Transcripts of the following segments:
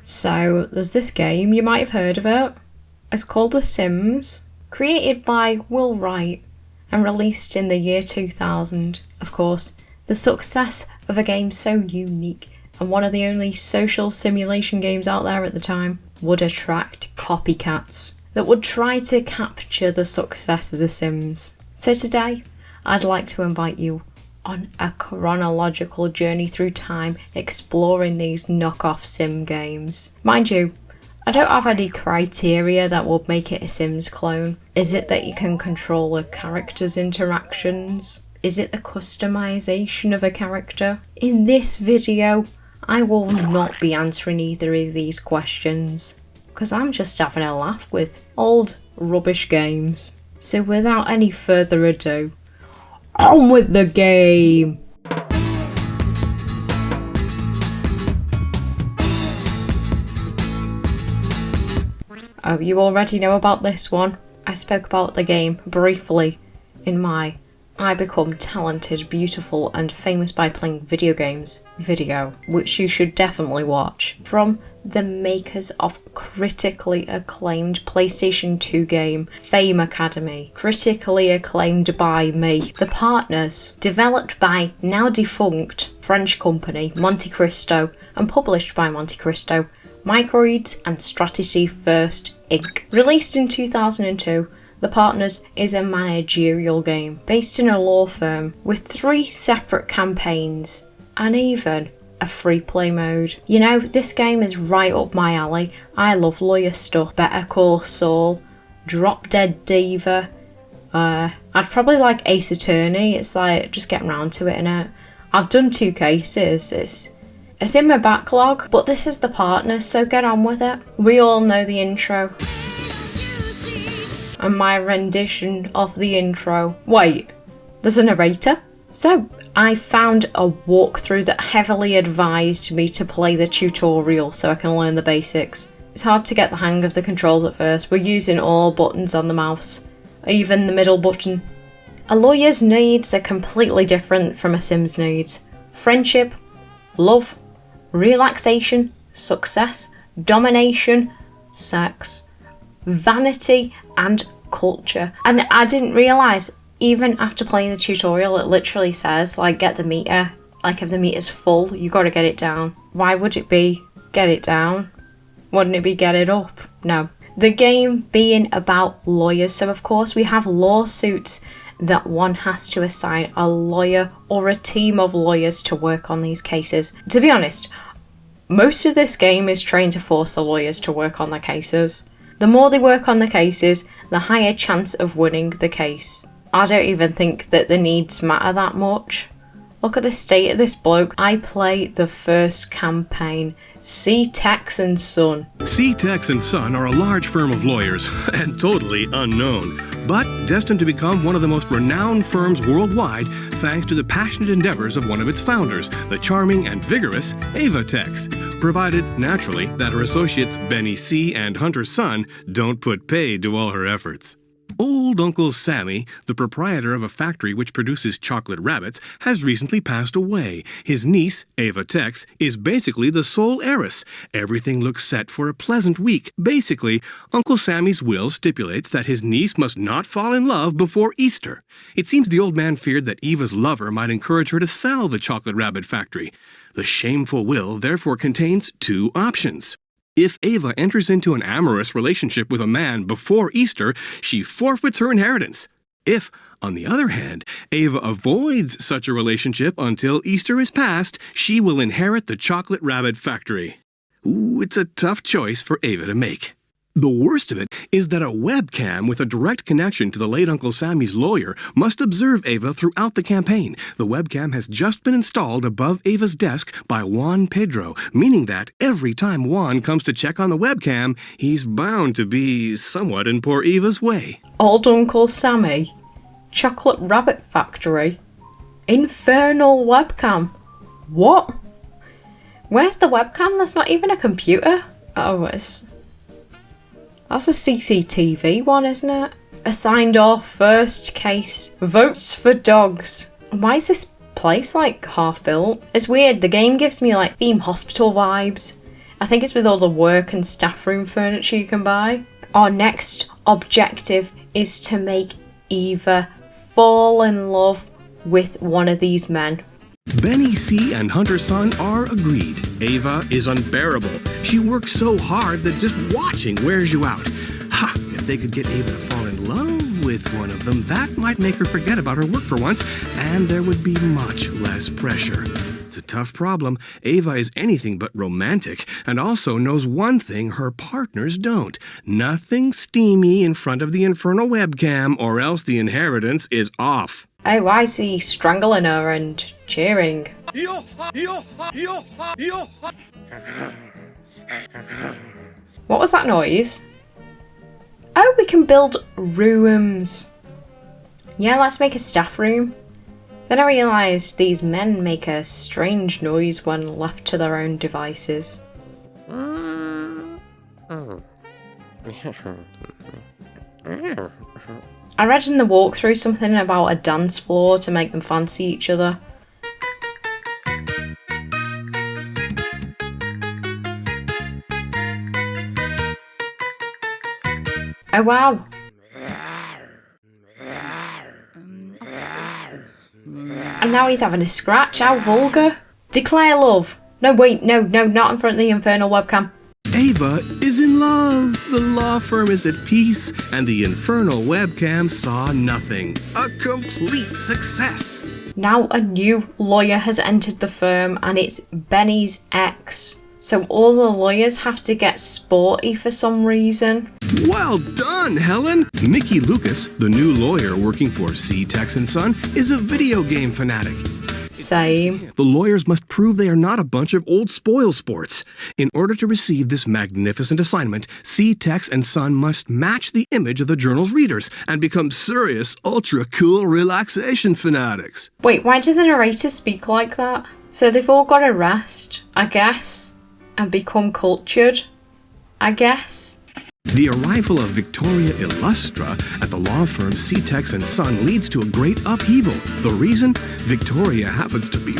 So there's this game, you might have heard of it. It's called The Sims, created by Will Wright and released in the year 2000. Of course, the success of a game so unique and one of the only social simulation games out there at the time would attract copycats that would try to capture the success of The Sims. So today, I'd like to invite you on a chronological journey through time exploring these knockoff sim games. Mind you, I don't have any criteria that would make it a Sims clone. Is it that you can control a character's interactions? Is it the customization of a character? In this video, I will not be answering either of these questions, because I'm just having a laugh with old rubbish games. So without any further ado, on with the game! Oh, you already know about this one. I spoke about the game briefly in my I Become Talented, Beautiful and Famous by Playing Video Games video, which you should definitely watch, from the makers of critically acclaimed PlayStation 2 game Fame Academy, critically acclaimed by me. The Partners, developed by now defunct French company Monte Cristo and published by Monte Cristo, Microids and Strategy First Inc. Released in 2002, The Partners is a managerial game based in a law firm with 3 separate campaigns and even a free play mode. You know, this game is right up my alley. I love lawyer stuff. Better Call Saul, Drop Dead Diva. I'd probably like Ace Attorney. It's like just getting round to it, innit? I've done 2 cases. It's in my backlog, but this is The Partners, so get on with it. We all know the intro. And my rendition of the intro. Wait, there's a narrator? So, I found a walkthrough that heavily advised me to play the tutorial so I can learn the basics. It's hard to get the hang of the controls at first. We're using all buttons on the mouse, even the middle button. A lawyer's needs are completely different from a Sim's needs. Friendship, love, relaxation, success, domination, sex, vanity, and culture. And I didn't realise, even after playing the tutorial, it literally says, like, get the meter. Like, if the meter's full, you gotta get it down. Why would it be get it down? Wouldn't it be get it up? No. The game being about lawyers, so of course we have lawsuits that one has to assign a lawyer or a team of lawyers to work on these cases. To be honest, most of this game is trying to force the lawyers to work on the cases. The more they work on the cases, the higher chance of winning the case. I don't even think that the needs matter that much. Look at the state of this bloke. I play the first campaign, C-Tex and Son. C-Tex and Son are a large firm of lawyers and totally unknown, but destined to become one of the most renowned firms worldwide thanks to the passionate endeavors of one of its founders, the charming and vigorous Ava Tex, provided, naturally, that her associates Benny C. and Hunter Son don't put paid to all her efforts. Old Uncle Sammy, the proprietor of a factory which produces chocolate rabbits, has recently passed away. His niece, Ava Tex, is basically the sole heiress. Everything looks set for a pleasant week. Basically, Uncle Sammy's will stipulates that his niece must not fall in love before Easter. It seems the old man feared that Eva's lover might encourage her to sell the chocolate rabbit factory. The shameful will therefore contains 2 options. If Ava enters into an amorous relationship with a man before Easter, she forfeits her inheritance. If, on the other hand, Ava avoids such a relationship until Easter is past, she will inherit the chocolate rabbit factory. Ooh, it's a tough choice for Ava to make. The worst of it is that a webcam with a direct connection to the late Uncle Sammy's lawyer must observe Ava throughout the campaign. The webcam has just been installed above Ava's desk by Juan Pedro, meaning that every time Juan comes to check on the webcam, he's bound to be somewhat in poor Ava's way. Old Uncle Sammy, chocolate rabbit factory, infernal webcam. What? Where's the webcam? That's not even a computer. Oh, that's a CCTV one, isn't it? Assigned off first case. Votes for dogs. Why is this place like half built? It's weird. The game gives me like theme hospital vibes. I think it's with all the work and staff room furniture you can buy. Our next objective is to make Eva fall in love with one of these men. Benny C and Hunter Sun are agreed. Ava is unbearable. She works so hard that just watching wears you out. Ha! If they could get Ava to fall in love with one of them, that might make her forget about her work for once, and there would be much less pressure. It's a tough problem. Ava is anything but romantic, and also knows one thing her partners don't. Nothing steamy in front of the infernal webcam, or else the inheritance is off. Oh, I see, strangling her and cheering. What was that noise? Oh, we can build rooms. Yeah, let's make a staff room. Then I realised these men make a strange noise when left to their own devices. I read in the walkthrough something about a dance floor to make them fancy each other. Oh wow! And now he's having a scratch, how vulgar. Declare love. No wait, no, not in front of the infernal webcam. Ava is in love. The law firm is at peace, and the infernal webcam saw nothing. A complete success. Now a new lawyer has entered the firm, and it's Benny's ex. So all the lawyers have to get sporty for some reason. Well done, Helen! Mickey Lucas, the new lawyer working for C-Tex & Son, is a video game fanatic. Same. The lawyers must prove they are not a bunch of old spoil sports. In order to receive this magnificent assignment, C-Tex & Son must match the image of the journal's readers and become serious, ultra-cool relaxation fanatics. Wait, why do the narrators speak like that? So they've all got to rest, I guess, and become cultured, I guess. The arrival of Victoria Illustra at the law firm C-Tex & Son leads to a great upheaval. The reason? Victoria happens to be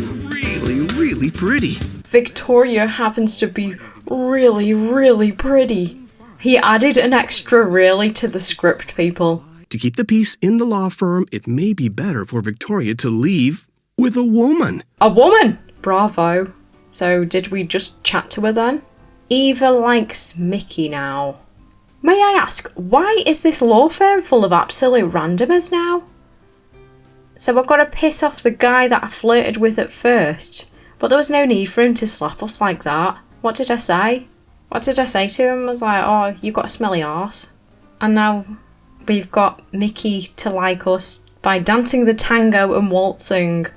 really pretty. Victoria happens to be really pretty. He added an extra really to the script, people. To keep the peace in the law firm, it may be better for Victoria to leave with a woman. A woman! Bravo. So did we just chat to her then? Eva likes Mickey now. May I ask, why is this law firm full of absolute randomers now? So I've got to piss off the guy that I flirted with at first, but there was no need for him to slap us like that. What did I say? What did I say to him? I was like, oh, you got a smelly arse. And now we've got Mickey to like us by dancing the tango and waltzing.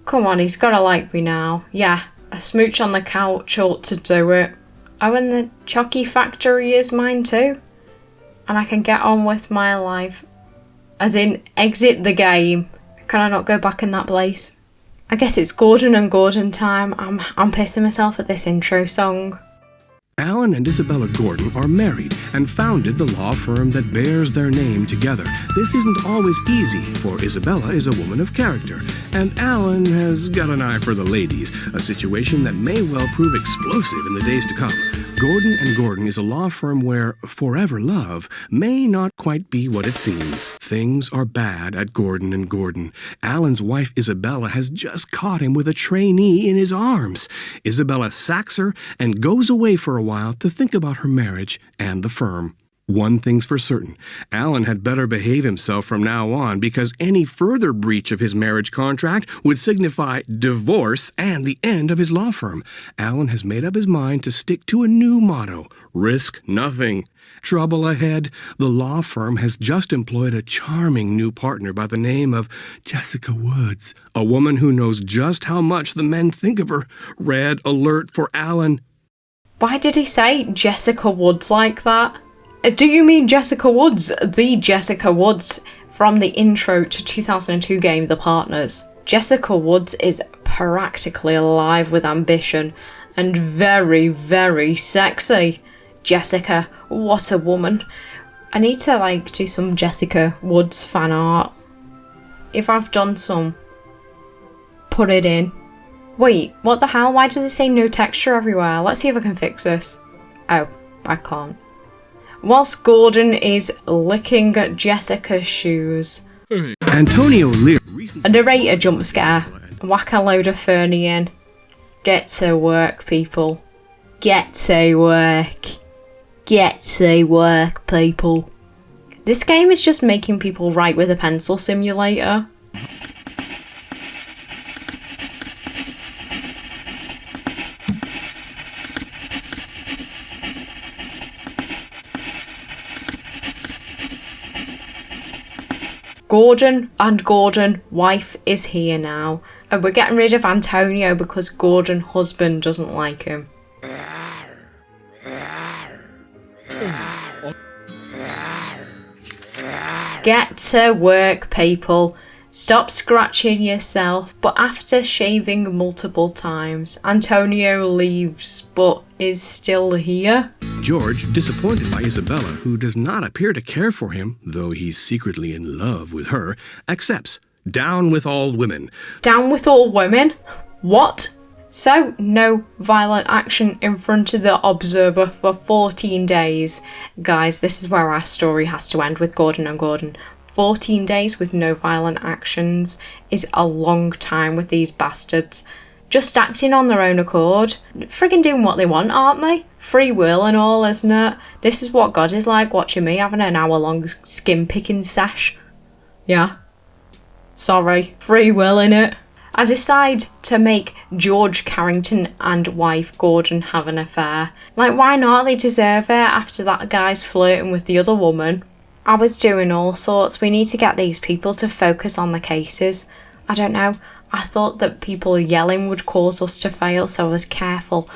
Come on, he's gotta like me now. Yeah, a smooch on the couch ought to do it. Oh, and the Chocky factory is mine too. And I can get on with my life. As in, exit the game. Can I not go back in that place? I guess it's Gordon and Gordon time. I'm pissing myself at this intro song. Alan and Isabella Gordon are married and founded the law firm that bears their name together. This isn't always easy, for Isabella is a woman of character, and Alan has got an eye for the ladies, a situation that may well prove explosive in the days to come. Gordon and Gordon is a law firm where forever love may not quite be what it seems. Things are bad at Gordon and Gordon. Alan's wife Isabella has just caught him with a trainee in his arms. Isabella sacks her and goes away for a while to think about her marriage and the firm. One thing's for certain, Alan had better behave himself from now on, because any further breach of his marriage contract would signify divorce and the end of his law firm. Alan has made up his mind to stick to a new motto: risk nothing. Trouble ahead. The law firm has just employed a charming new partner by the name of Jessica Woods, a woman who knows just how much the men think of her. Red alert for Alan. Why did he say Jessica Woods like that? Do you mean Jessica Woods, the Jessica Woods from the intro to 2002 game The Partners? Jessica Woods is practically alive with ambition, and very, very sexy. Jessica, what a woman. I need to like do some Jessica Woods fan art. If I've done some, put it in. Wait, what the hell? Why does it say no texture everywhere? Let's see if I can fix this. Oh, I can't. Whilst Gordon is licking Jessica's shoes, Antonio Lear. a narrator jump scare. Whack a load of Fernie in. Get to work, people. Get to work. Get to work, people. This game is just making people write with a pencil simulator. Gordon, wife is here now. And we're getting rid of Antonio because Gordon, husband, doesn't like him. Get to work, people. Stop scratching yourself. But after shaving multiple times, Antonio leaves but is still here. George, disappointed by Isabella, who does not appear to care for him, though he's secretly in love with her, accepts. Down with all women. Down with all women? What? So, no violent action in front of the observer for 14 days. Guys, this is where our story has to end with Gordon and Gordon. 14 days with no violent actions is a long time with these bastards. Just acting on their own accord. Friggin' doing what they want, aren't they? Free will and all, isn't it? This is what God is like, watching me having an hour-long skin-picking sesh. Yeah. Sorry. Free will, innit? I decide to make George Carrington and wife Gordon have an affair. Like, why not? They deserve it after that guy's flirting with the other woman. I was doing all sorts. We need to get these people to focus on the cases. I don't know. I thought that people yelling would cause us to fail, so I was careful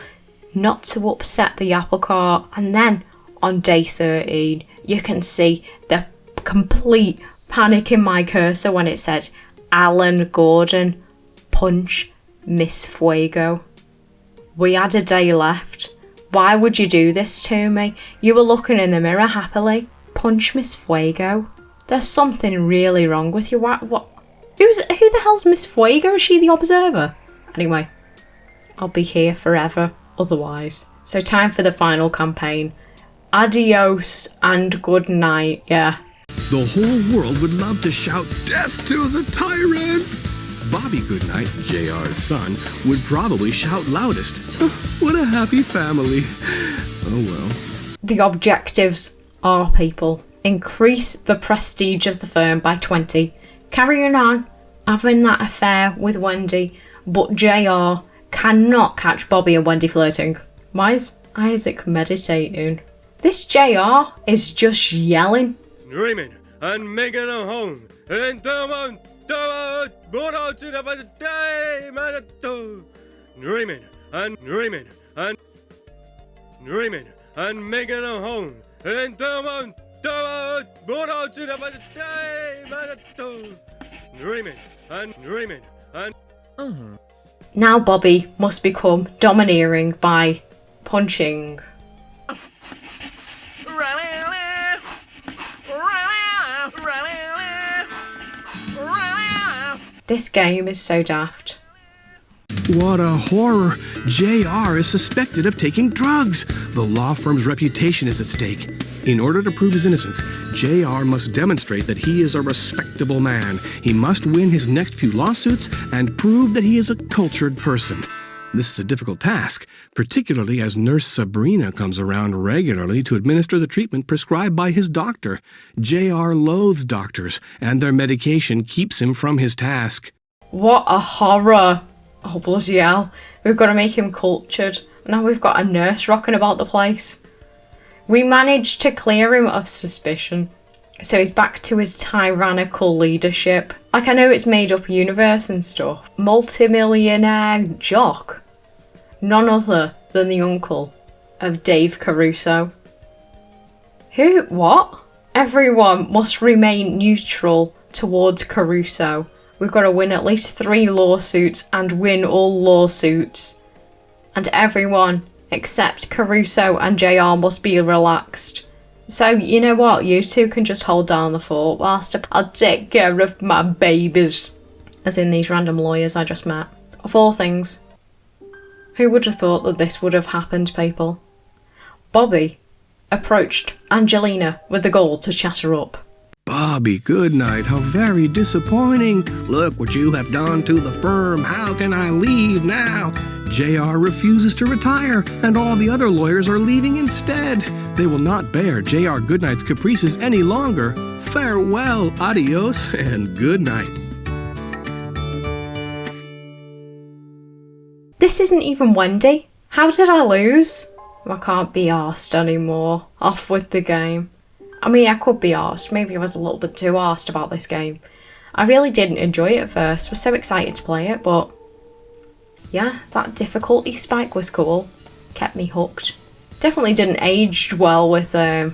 not to upset the apple cart. And then, on day 13, you can see the complete panic in my cursor when it said, Alan Gordon, punch Miss Fuego. We had a day left. Why would you do this to me? You were looking in the mirror happily. Punch Miss Fuego. There's something really wrong with you. What? Who the hell's Miss Fuego? Is she the observer? Anyway, I'll be here forever otherwise. So time for the final campaign. Adios and good night, yeah. The whole world would love to shout, "Death to the tyrant!" Bobby Goodnight, JR's son, would probably shout loudest. What a happy family. Oh well. The objectives are, people, increase the prestige of the firm by 20. Carrying on, having that affair with Wendy, but JR cannot catch Bobby and Wendy flirting. Why is Isaac meditating? This JR is just yelling. Raymond and Megan are home. And Raymond and Megan are home. And Now Bobby must become domineering by punching. This game is so daft. What a horror! JR is suspected of taking drugs. The law firm's reputation is at stake. In order to prove his innocence, JR must demonstrate that he is a respectable man. He must win his next few lawsuits and prove that he is a cultured person. This is a difficult task, particularly as Nurse Sabrina comes around regularly to administer the treatment prescribed by his doctor. JR loathes doctors, and their medication keeps him from his task. What a horror! Oh, bloody hell. We've got to make him cultured. Now we've got a nurse rocking about the place. We managed to clear him of suspicion. So he's back to his tyrannical leadership. Like, I know it's made up universe and stuff. Multimillionaire jock. None other than the uncle of Dave Caruso. Who? What? Everyone must remain neutral towards Caruso. We've got to win at least 3 lawsuits and win all lawsuits. and everyone except Caruso and JR must be relaxed. So, you know what? You two can just hold down the fort whilst I'll take care of my babies. As in these random lawyers I just met. Of all things, who would have thought that this would have happened, people? Bobby approached Angelina with the goal to chat her up. Bobby, good night. How very disappointing. Look what you have done to the firm. How can I leave now? JR refuses to retire, and all the other lawyers are leaving instead. They will not bear JR Goodnight's caprices any longer. Farewell, adios, and good night. This isn't even Wendy. How did I lose? I can't be arsed anymore. Off with the game. I mean, I could be arsed. Maybe I was a little bit too arsed about this game. I really didn't enjoy it at first. Was so excited to play it, but yeah, that difficulty spike was cool. Kept me hooked. Definitely didn't age well with the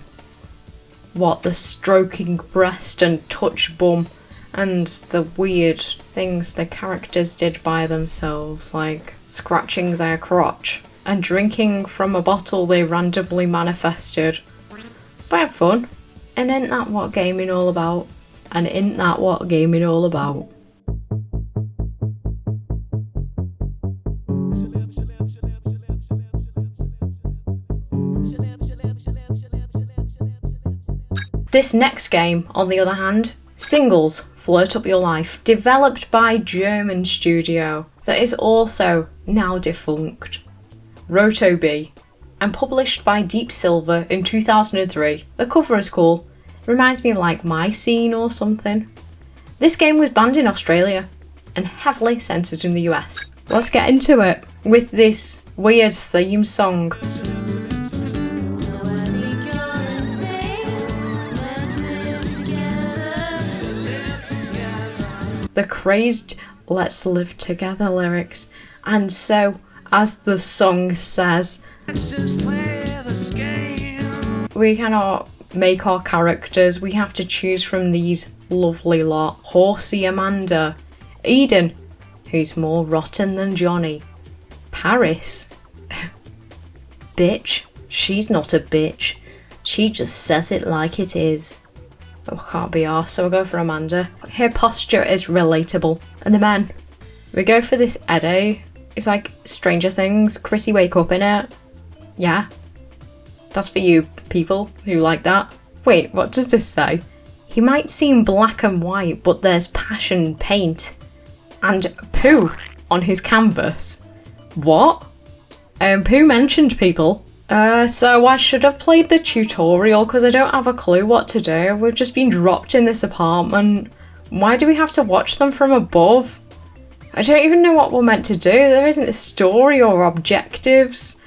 stroking breast and touch bum and the weird things the characters did by themselves, like scratching their crotch and drinking from a bottle they randomly manifested. But I had fun. And ain't that what gaming all about? And ain't that what gaming all about? This next game, on the other hand, Singles, Flirt Up Your Life, developed by German studio that is also now defunct, Rotobi, and published by Deep Silver in 2003. The cover is cool, reminds me of like My Scene or something. This game was banned in Australia and heavily censored in the US. Let's get into it with this weird theme song. The crazed "Let's Live Together" lyrics, and so, as the song says, we cannot make our characters, we have to choose from these lovely lot. Horsey Amanda, Eden, who's more rotten than Johnny, Paris, bitch, she's not a bitch, she just says it like it is. Oh, can't be arsed, so I'll go for Amanda. Her posture is relatable. And the men, we go for this Eddie. It's like Stranger Things, Chrissy wake up in it. Yeah, that's for you people who like that. Wait, what does this say? He might seem black and white, but there's passion, paint, and poo on his canvas. What? Poo mentioned, people. So I should have played the tutorial because I don't have a clue what to do. We've just been dropped in this apartment. Why do we have to watch them from above? I don't even know what we're meant to do. There isn't a story or objectives.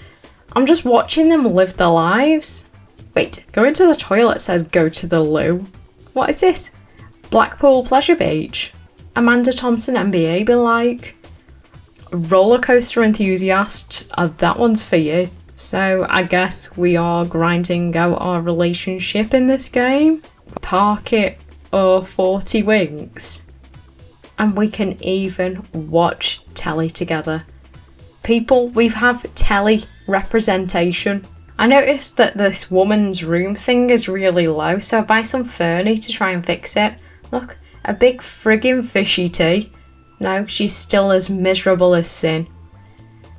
I'm just watching them live their lives. Wait, going to the toilet says go to the loo. What is this? Blackpool Pleasure Beach. Amanda Thompson MBA be like. Roller coaster enthusiasts, that one's for you. So I guess we are grinding out our relationship in this game. Park it or 40 winks. And we can even watch telly together. People, we have telly representation. I noticed that this woman's room thing is really low, so I buy some Fernie to try and fix it. Look, a big friggin' fishy tea. No, she's still as miserable as sin.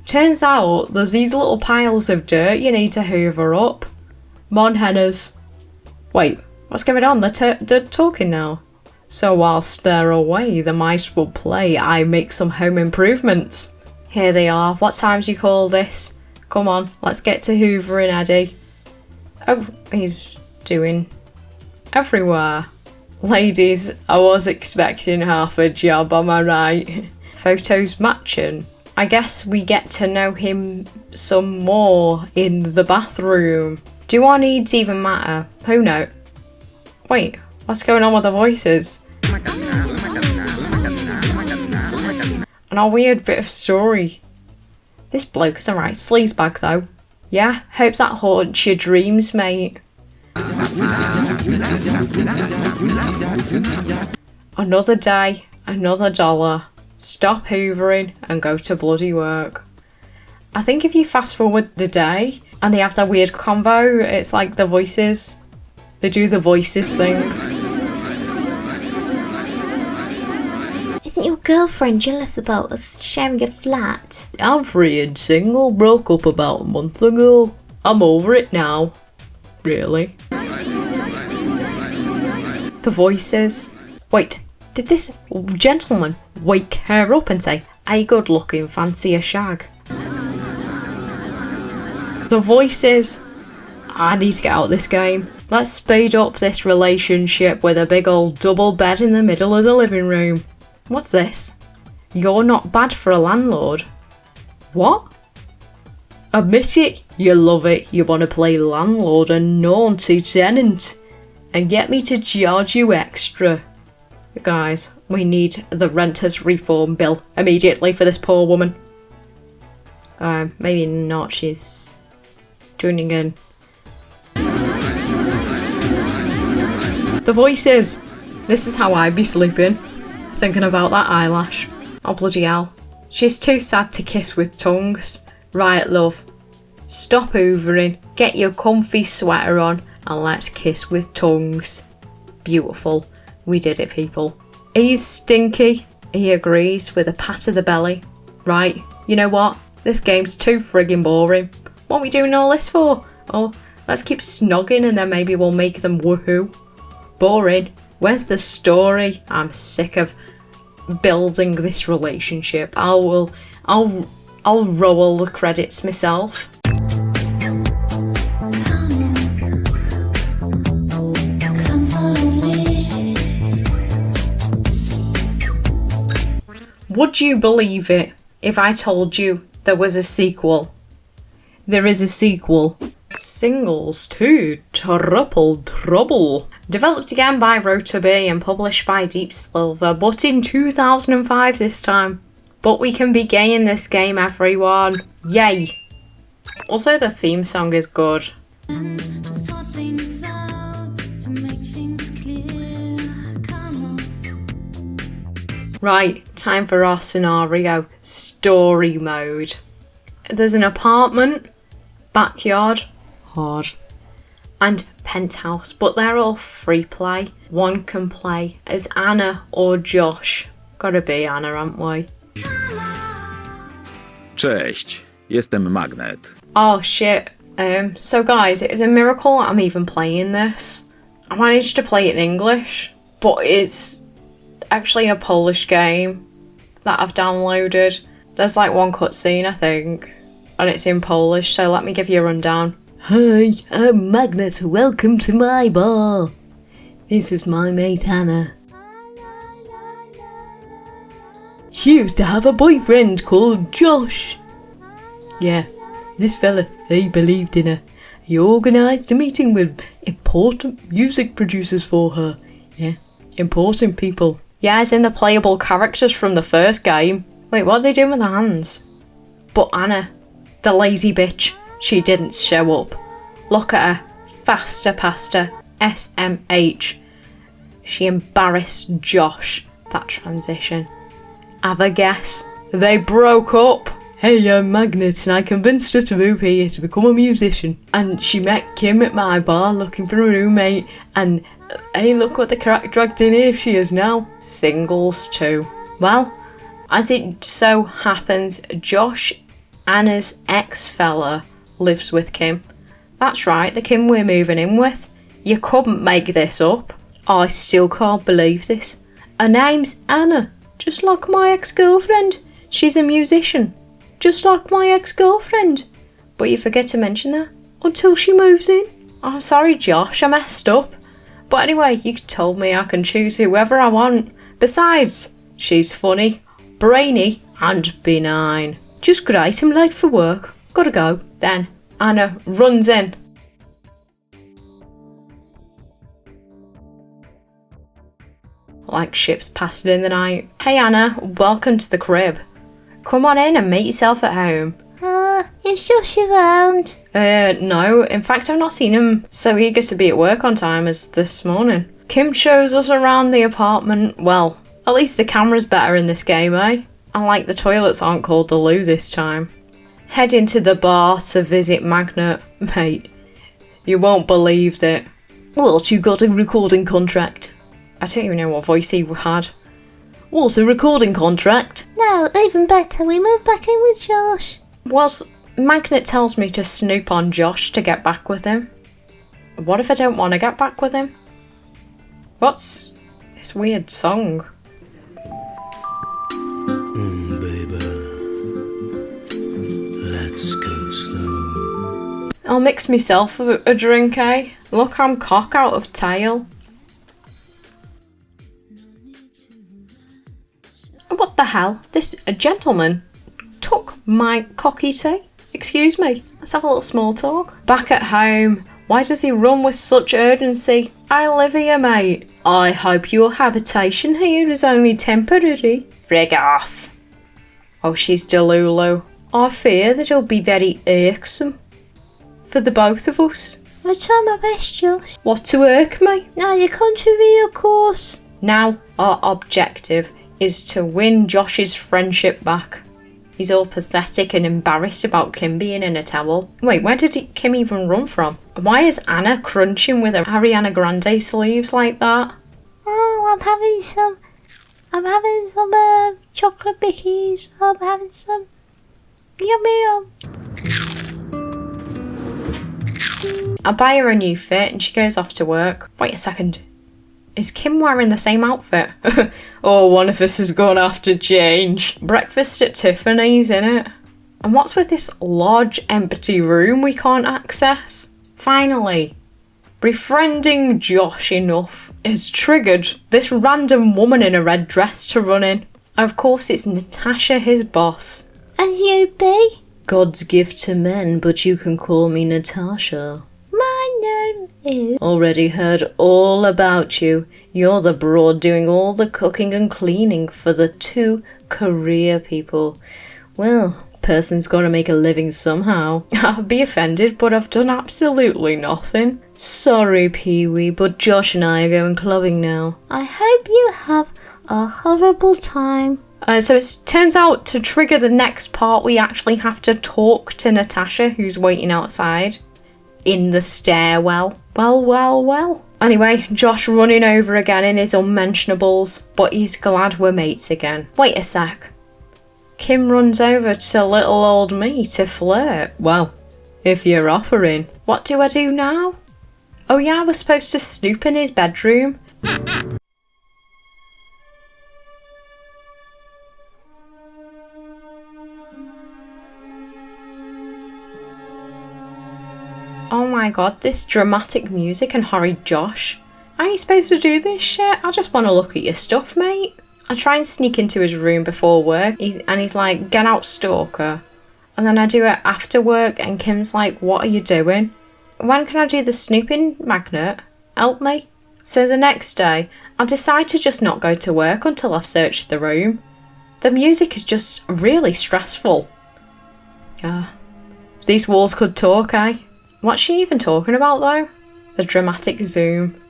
Turns out there's these little piles of dirt you need to hoover up. Mon hennas. Wait, what's going on? They're talking now. So whilst they're away, the mice will play. I make some home improvements. Here they are. What time do you call this? Come on, let's get to hoovering, Eddie. Oh, he's doing everywhere. Ladies, I was expecting half a job, am I right? Photos matching. I guess we get to know him some more in the bathroom. Do our needs even matter? Who knows? Wait, what's going on with the voices? And our weird bit of story. This bloke is a right sleazebag though. Yeah, hope that haunts your dreams, mate. Another day, another dollar. Stop hoovering and go to bloody work. I think if you fast forward the day and they have that weird combo, it's like the voices. They do the voices thing. Isn't your girlfriend jealous about us sharing a flat? I'm free and single, broke up about a month ago. I'm over it now. Really? The voices. Wait, did this gentleman wake her up and say, "Hey, good looking, fancy a shag"? The voices. I need to get out of this game. Let's speed up this relationship with a big old double bed in the middle of the living room. What's this? You're not bad for a landlord. What? Admit it, you love it. You want to play landlord and naughty tenant. And get me to charge you extra. Guys, we need the renters reform bill immediately for this poor woman. Maybe not, she's tuning in. The voices! This is how I'd be sleeping, thinking about that eyelash. Oh bloody hell. She's too sad to kiss with tongues. Right, love. Stop hoovering, get your comfy sweater on, and let's kiss with tongues. Beautiful. We did it, people. He's stinky. He agrees with a pat of the belly. Right, you know what? This game's too friggin' boring. What are we doing all this for? Oh, let's keep snogging and then maybe we'll make them woohoo. Boring. Where's the story? I'm sick of building this relationship. I'll roll the credits myself. Would you believe it if I told you there was a sequel? There is a sequel. Singles 2 Triple Trouble. Developed again by Rotary and published by Deep Silver, but in 2005 this time. But we can be gay in this game, everyone. Yay. Also, the theme song is good. Right, time for our scenario. Story mode. There's an apartment, backyard, hard, and penthouse, but they're all free play. One can play as Anna or Josh. Gotta be Anna, aren't we? Cześć, jestem Magnet. Oh shit. So guys, it is a miracle I'm even playing this. I managed to play it in English, but it's actually a Polish game that I've downloaded. There's like one cutscene, I think, and it's in Polish, so let me give you a rundown. Hi, I'm Magnet. Welcome to my bar. This is my mate Anna. She used to have a boyfriend called Josh. Yeah, this fella, he believed in her. He organised a meeting with important music producers for her. Yeah, important people. Yeah, as in the playable characters from the first game. Wait, what are they doing with their hands? But Anna, the lazy bitch, she didn't show up. Look at her. Faster past her. SMH. She embarrassed Josh. That transition. Have a guess. They broke up. Hey, I'm Magnet and I convinced her to move here to become a musician. And she met Kim at my bar looking for a roommate, and hey, look what the crack dragged in here she is now. Singles 2. Well, as it so happens, Josh, Anna's ex-fella, lives with Kim. That's right, the Kim we're moving in with. You couldn't make this up. I still can't believe this. Her name's Anna, just like my ex-girlfriend. She's a musician, just like my ex-girlfriend. But you forget to mention that until she moves in. I'm sorry, Josh, I messed up. But anyway, you told me I can choose whoever I want. Besides, she's funny, brainy, and benign. Just great, I'm late for work. Gotta go. Then Anna runs in. Like ships passing in the night. Hey Anna, welcome to the crib. Come on in and make yourself at home. Is Josh around? No. In fact, I've not seen him so eager to be at work on time as this morning. Kim shows us around the apartment. Well, at least the camera's better in this game, eh? And like the toilets aren't called the loo this time. heading to the bar to visit Magnet. Mate, you won't believe it. What, you got a recording contract? I don't even know what voice he had. What's a recording contract? No, even better, we move back in with Josh. Whilst Magnet tells me to snoop on Josh to get back with him. What if I don't want to get back with him? What's this weird song? Baby, let's go slow. I'll mix myself a drink, eh? Look, I'm cock out of tail. What the hell? This gentleman took my cocky tea? Excuse me, let's have a little small talk. Back at home, why does he run with such urgency? I live here, mate. I hope your habitation here is only temporary. Frig off. Oh, she's Delulu. I fear that it'll be very irksome for the both of us. I'll try my best, Josh. What, to irk me? Now your country, of course. Now our objective is to win Josh's friendship back. He's all pathetic and embarrassed about Kim being in a towel. Wait, where did Kim even run from? Why is Anna crunching with her Ariana Grande sleeves like that? Oh, I'm having some chocolate bickies. I'm having some yum. I buy her a new fit and she goes off to work. Wait a second. Is Kim wearing the same outfit? Oh, one of us is gonna have to change. Breakfast at Tiffany's, innit? And what's with this large empty room we can't access? Finally, befriending Josh enough has triggered this random woman in a red dress to run in. Of course, it's Natasha, his boss. And you, B? God's gift to men, but you can call me Natasha. My name is... Already heard all about you. You're the broad doing all the cooking and cleaning for the two career people. Well, person's gotta make a living somehow. I'll be offended, but I've done absolutely nothing. Sorry, Pee-wee, but Josh and I are going clubbing now. I hope you have a horrible time. So it turns out to trigger the next part, we actually have to talk to Natasha, who's waiting outside in the stairwell. Well. Anyway, Josh running over again in his unmentionables, but he's glad we're mates again. Wait a sec. Kim runs over to little old me to flirt. Well, if you're offering. What do I do now? Oh yeah, we're supposed to snoop in his bedroom. Oh my god, this dramatic music and horrid Josh. Are you supposed to do this shit? I just want to look at your stuff, mate. I try and sneak into his room before work, and he's like, get out, stalker. And then I do it after work, and Kim's like, what are you doing? When can I do the snooping, Magnet? Help me. So the next day, I decide to just not go to work until I've searched the room. The music is just really stressful. If these walls could talk, eh? What's she even talking about though? The dramatic zoom.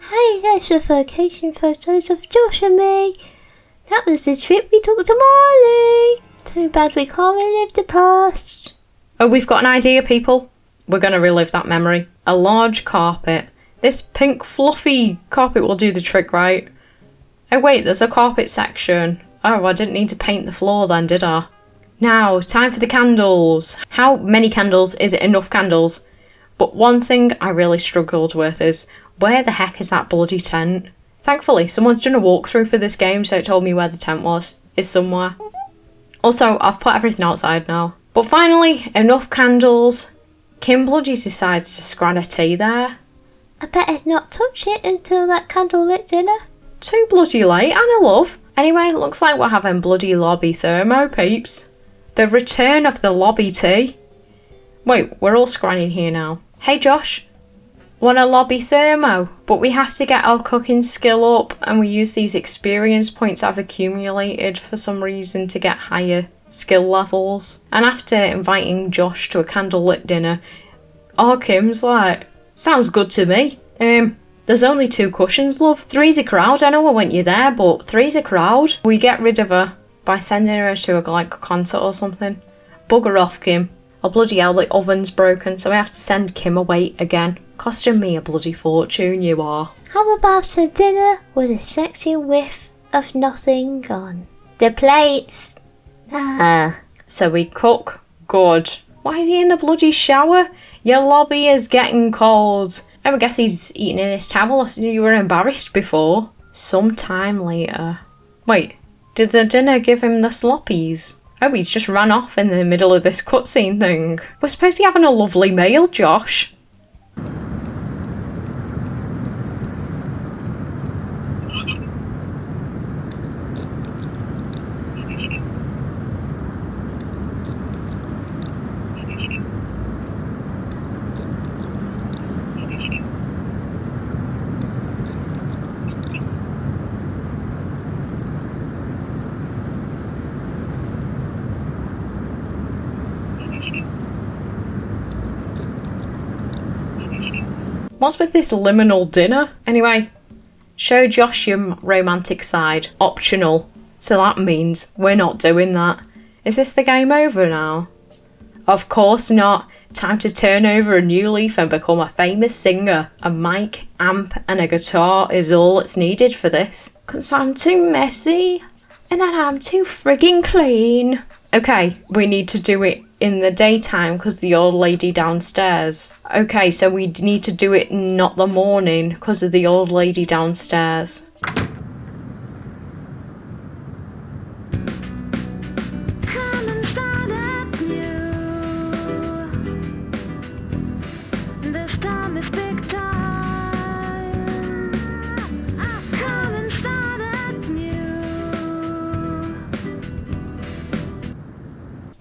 Hey, there's the vacation photos of Josh and me. That was the trip we took to Marley. Too bad we can't relive the past. Oh, we've got an idea, people. We're going to relive that memory. A large carpet. This pink fluffy carpet will do the trick, right? Oh wait, there's a carpet section. Oh, I didn't need to paint the floor then, did I? Now, time for the candles. How many candles? Is it enough candles? But one thing I really struggled with is, where the heck is that bloody tent? Thankfully, someone's done a walkthrough for this game, so it told me where the tent was. It's somewhere. Also, I've put everything outside now. But finally, enough candles. Kim bloody decides to scran a tea there. I better not touch it until that candlelit dinner. Too bloody late, Anna love. Anyway, looks like we're having bloody lobby thermo, peeps. The return of the lobby tea. Wait, we're all scranning here now. Hey Josh, want a lobby thermo? But we have to get our cooking skill up, and we use these experience points I've accumulated for some reason to get higher skill levels. And after inviting Josh to a candlelit dinner, Kim's like, sounds good to me. There's only 2 cushions, love. 3's a crowd. I know I want you there, but 3's a crowd. We get rid of her by sending her to a concert or something. Bugger off, Kim. Oh, bloody hell, the oven's broken, so I have to send Kim away again. Costing me a bloody fortune, you are. How about a dinner with a sexy whiff of nothing on the plates? Ah. So we cook. Good. Why is he in the bloody shower? Your lobby is getting cold. Oh, I guess he's eating in his towel. You were embarrassed before. Sometime later. Wait, did the dinner give him the sloppies? Oh, he's just ran off in the middle of this cutscene thing. We're supposed to be having a lovely meal, Josh. What's with this liminal dinner? Anyway, show Josh your romantic side. Optional. So that means we're not doing that. Is this the game over now? Of course not. Time to turn over a new leaf and become a famous singer. A mic, amp and a guitar is all that's needed for this. 'Cause I'm too messy and then I'm too frigging clean. Okay, we need to do it in the daytime because the old lady downstairs. Okay, so we need to do it not the morning because of the old lady downstairs.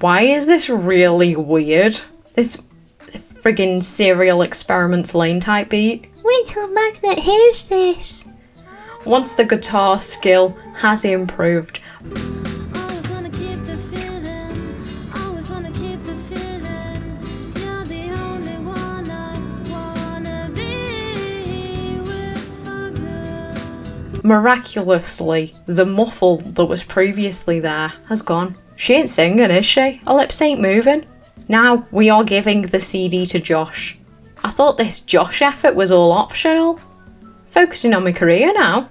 Why is this really weird? This friggin' Serial Experiments Lane type beat. Wait till Magnet hears this. Once the guitar skill has improved, miraculously, the muffle that was previously there has gone. She ain't singing, is she? Her lips ain't moving. Now we are giving the CD to Josh. I thought this Josh effort was all optional. Focusing on my career now.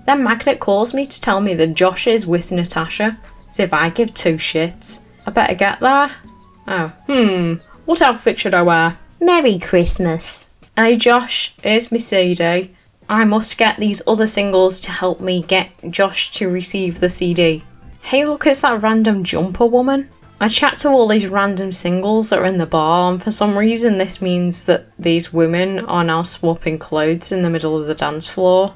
Then Magnet calls me to tell me that Josh is with Natasha, as if I give two shits. I better get there. Oh, what outfit should I wear? Merry Christmas. Hey Josh, here's my CD. I must get these other singles to help me get Josh to receive the CD. Hey look, it's that random jumper woman. I chat to all these random singles that are in the bar, and for some reason this means that these women are now swapping clothes in the middle of the dance floor.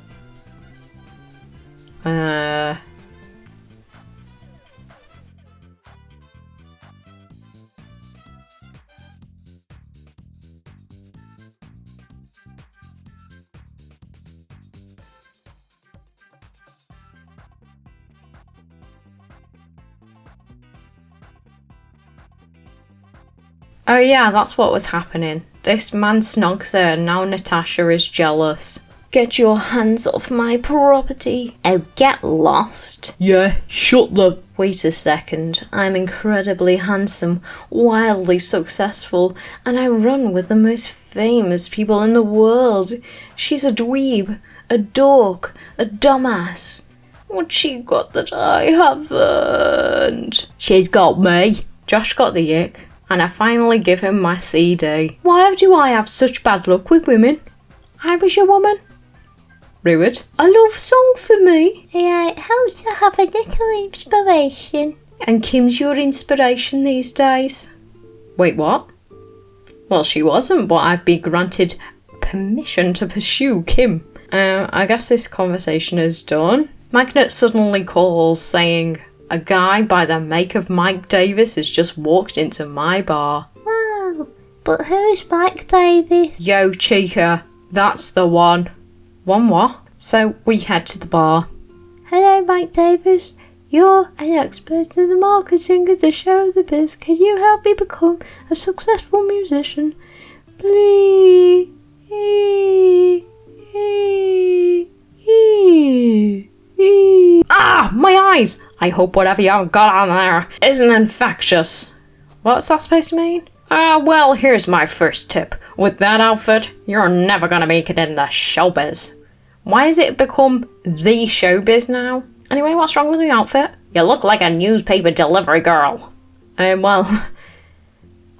Oh yeah, that's what was happening. This man snogs her and now Natasha is jealous. Get your hands off my property. Oh, get lost. Yeah, shut the... Wait a second. I'm incredibly handsome, wildly successful, and I run with the most famous people in the world. She's a dweeb, a dork, a dumbass. What's she got that I haven't? She's got me. Josh got the ick. And I finally give him my CD. Why do I have such bad luck with women? I was your woman. Rude. A love song for me. Yeah, it helps to have a little inspiration. And Kim's your inspiration these days. Wait, what? Well, she wasn't, but I've been granted permission to pursue Kim. I guess this conversation is done. Magnet suddenly calls saying, a guy by the make of Mike Davis has just walked into my bar. Wow, but who's Mike Davis? Yo, Chica, that's the one. One what? So we head to the bar. Hello, Mike Davis. You're an expert in the marketing of the show The Biz. Can you help me become a successful musician? Please. Ah, my eyes! I hope whatever you've got on there isn't infectious. What's that supposed to mean? Well, here's my first tip. With that outfit, you're never gonna make it in the showbiz. Why has it become the showbiz now? Anyway, what's wrong with my outfit? You look like a newspaper delivery girl. Well,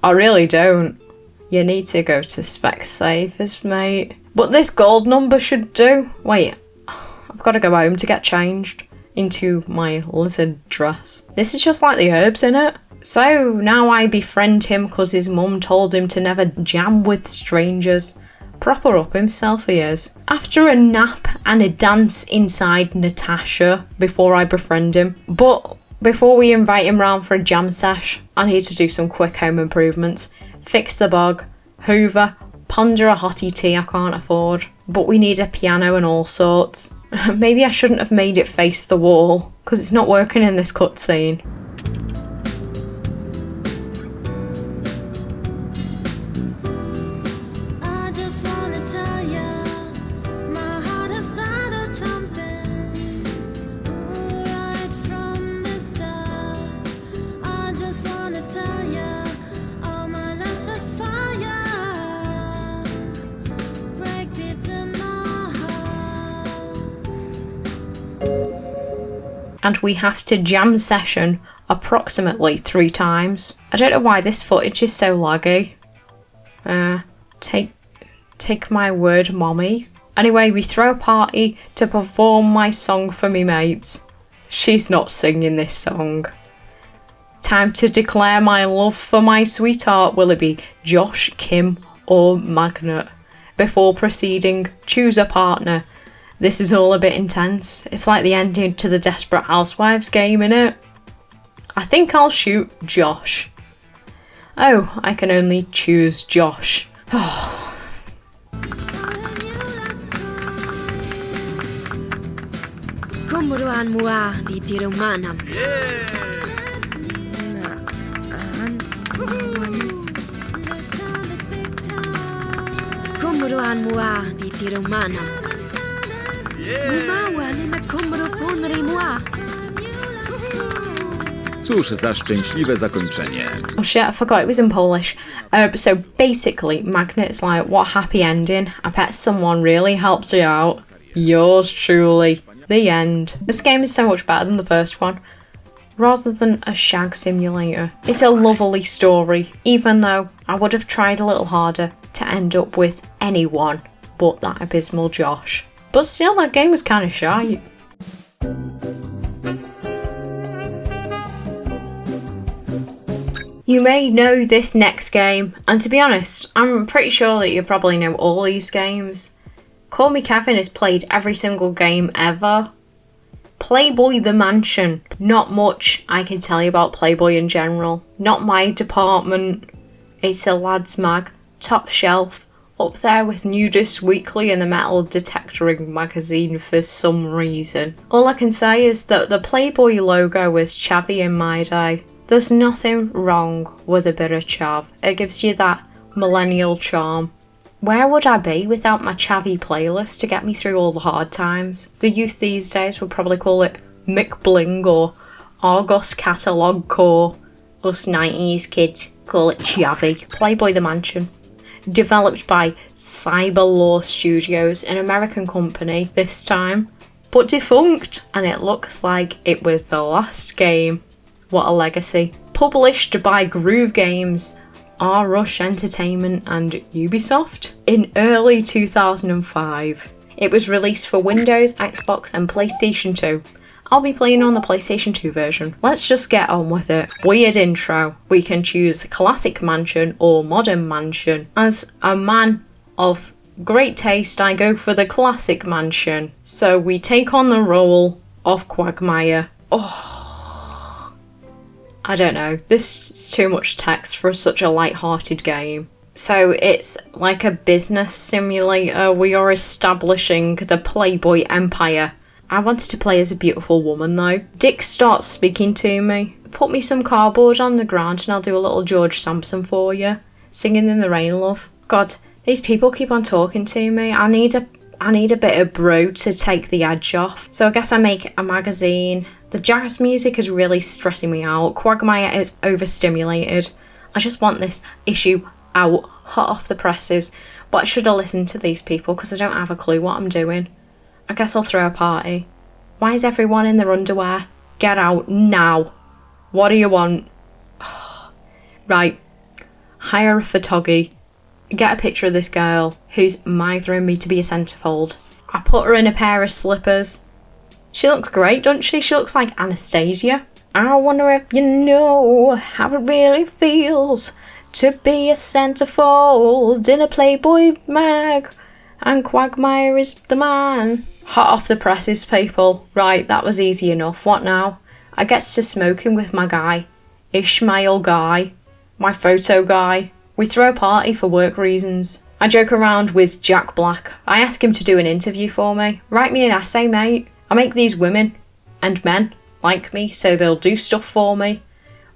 I really don't. You need to go to Specsavers, mate. But this gold number should do. Wait, I've got to go home to get changed into my lizard dress. This is just like the Urbz, innit? So now I befriend him because his mum told him to never jam with strangers. Proper up himself he is. After a nap and a dance inside Natasha before I befriend him. But before we invite him round for a jam sesh, I need to do some quick home improvements. Fix the bog, hoover, ponder a hottie tea I can't afford. But we need a piano and all sorts. Maybe I shouldn't have made it face the wall, because it's not working in this cutscene. And we have to jam session approximately 3 times. I don't know why this footage is so laggy. Take my word, mommy. Anyway, we throw a party to perform my song for me mates. She's not singing this song. Time to declare my love for my sweetheart. Will it be Josh, Kim, or Magnet? Before proceeding, choose a partner. This is all a bit intense. It's like the ending to the Desperate Housewives game, innit? I think I'll shoot Josh. Oh, I can only choose Josh. Komburuan mua di tiro manam. Komburuan mua di tiro manam. Cóż za szczęśliwe zakończenie. Oh shit, I forgot it was in Polish. So basically, Magnet's like, what happy ending. I bet someone really helps you out. Yours truly. The end. This game is so much better than the first one. Rather than a shag simulator, it's a lovely story, even though I would have tried a little harder to end up with anyone but that abysmal Josh. But still, that game was kind of shy. You may know this next game, and to be honest, I'm pretty sure that you probably know all these games. Call Me Kevin has played every single game ever. Playboy the Mansion. Not much I can tell you about Playboy in general. Not my department. It's a lads mag, top shelf, up there with Nudist Weekly and the Metal Detectoring magazine for some reason. All I can say is that the Playboy logo was chavvy in my day. There's nothing wrong with a bit of chav. It gives you that millennial charm. Where would I be without my chavvy playlist to get me through all the hard times? The youth these days would probably call it Mick Bling or Argos Catalogue Core. Us 90s kids call it chavvy. Playboy the Mansion. Developed by Cyberlaw Studios, an American company this time, but defunct, and it looks like it was the last game. What a legacy. Published by Groove Games, R-Rush Entertainment and Ubisoft in early 2005. It was released for Windows, Xbox and PlayStation 2. I'll be playing on the PlayStation 2 version. Let's just get on with it. Weird intro. We can choose Classic Mansion or Modern Mansion. As a man of great taste, I go for the Classic Mansion. So we take on the role of Quagmire. I don't know. This is too much text for such a light-hearted game. So it's like a business simulator. We are establishing the Playboy empire. I wanted to play as a beautiful woman though. Dick starts speaking to me. Put me some cardboard on the ground and I'll do a little George Sampson for you. Singing in the rain, love. God, these people keep on talking to me. I need a bit of brew to take the edge off. So I guess I make a magazine. The jazz music is really stressing me out. Quagmire is overstimulated. I just want this issue out, hot off the presses. But I should have listened to these people because I don't have a clue what I'm doing. I guess I'll throw a party. Why is everyone in their underwear? Get out now. What do you want? Right. Hire a photography. Get a picture of this girl who's mithering me to be a centerfold. I put her in a pair of slippers. She looks great, doesn't she? She looks like Anastasia. I wonder if you know how it really feels to be a centerfold in a Playboy mag. And Quagmire is the man. Hot off the presses, people. Right, that was easy enough. What now? I gets to smoking with my guy. Ishmael guy. My photo guy. We throw a party for work reasons. I joke around with Jack Black. I ask him to do an interview for me. Write me an essay, mate. I make these women and men like me so they'll do stuff for me.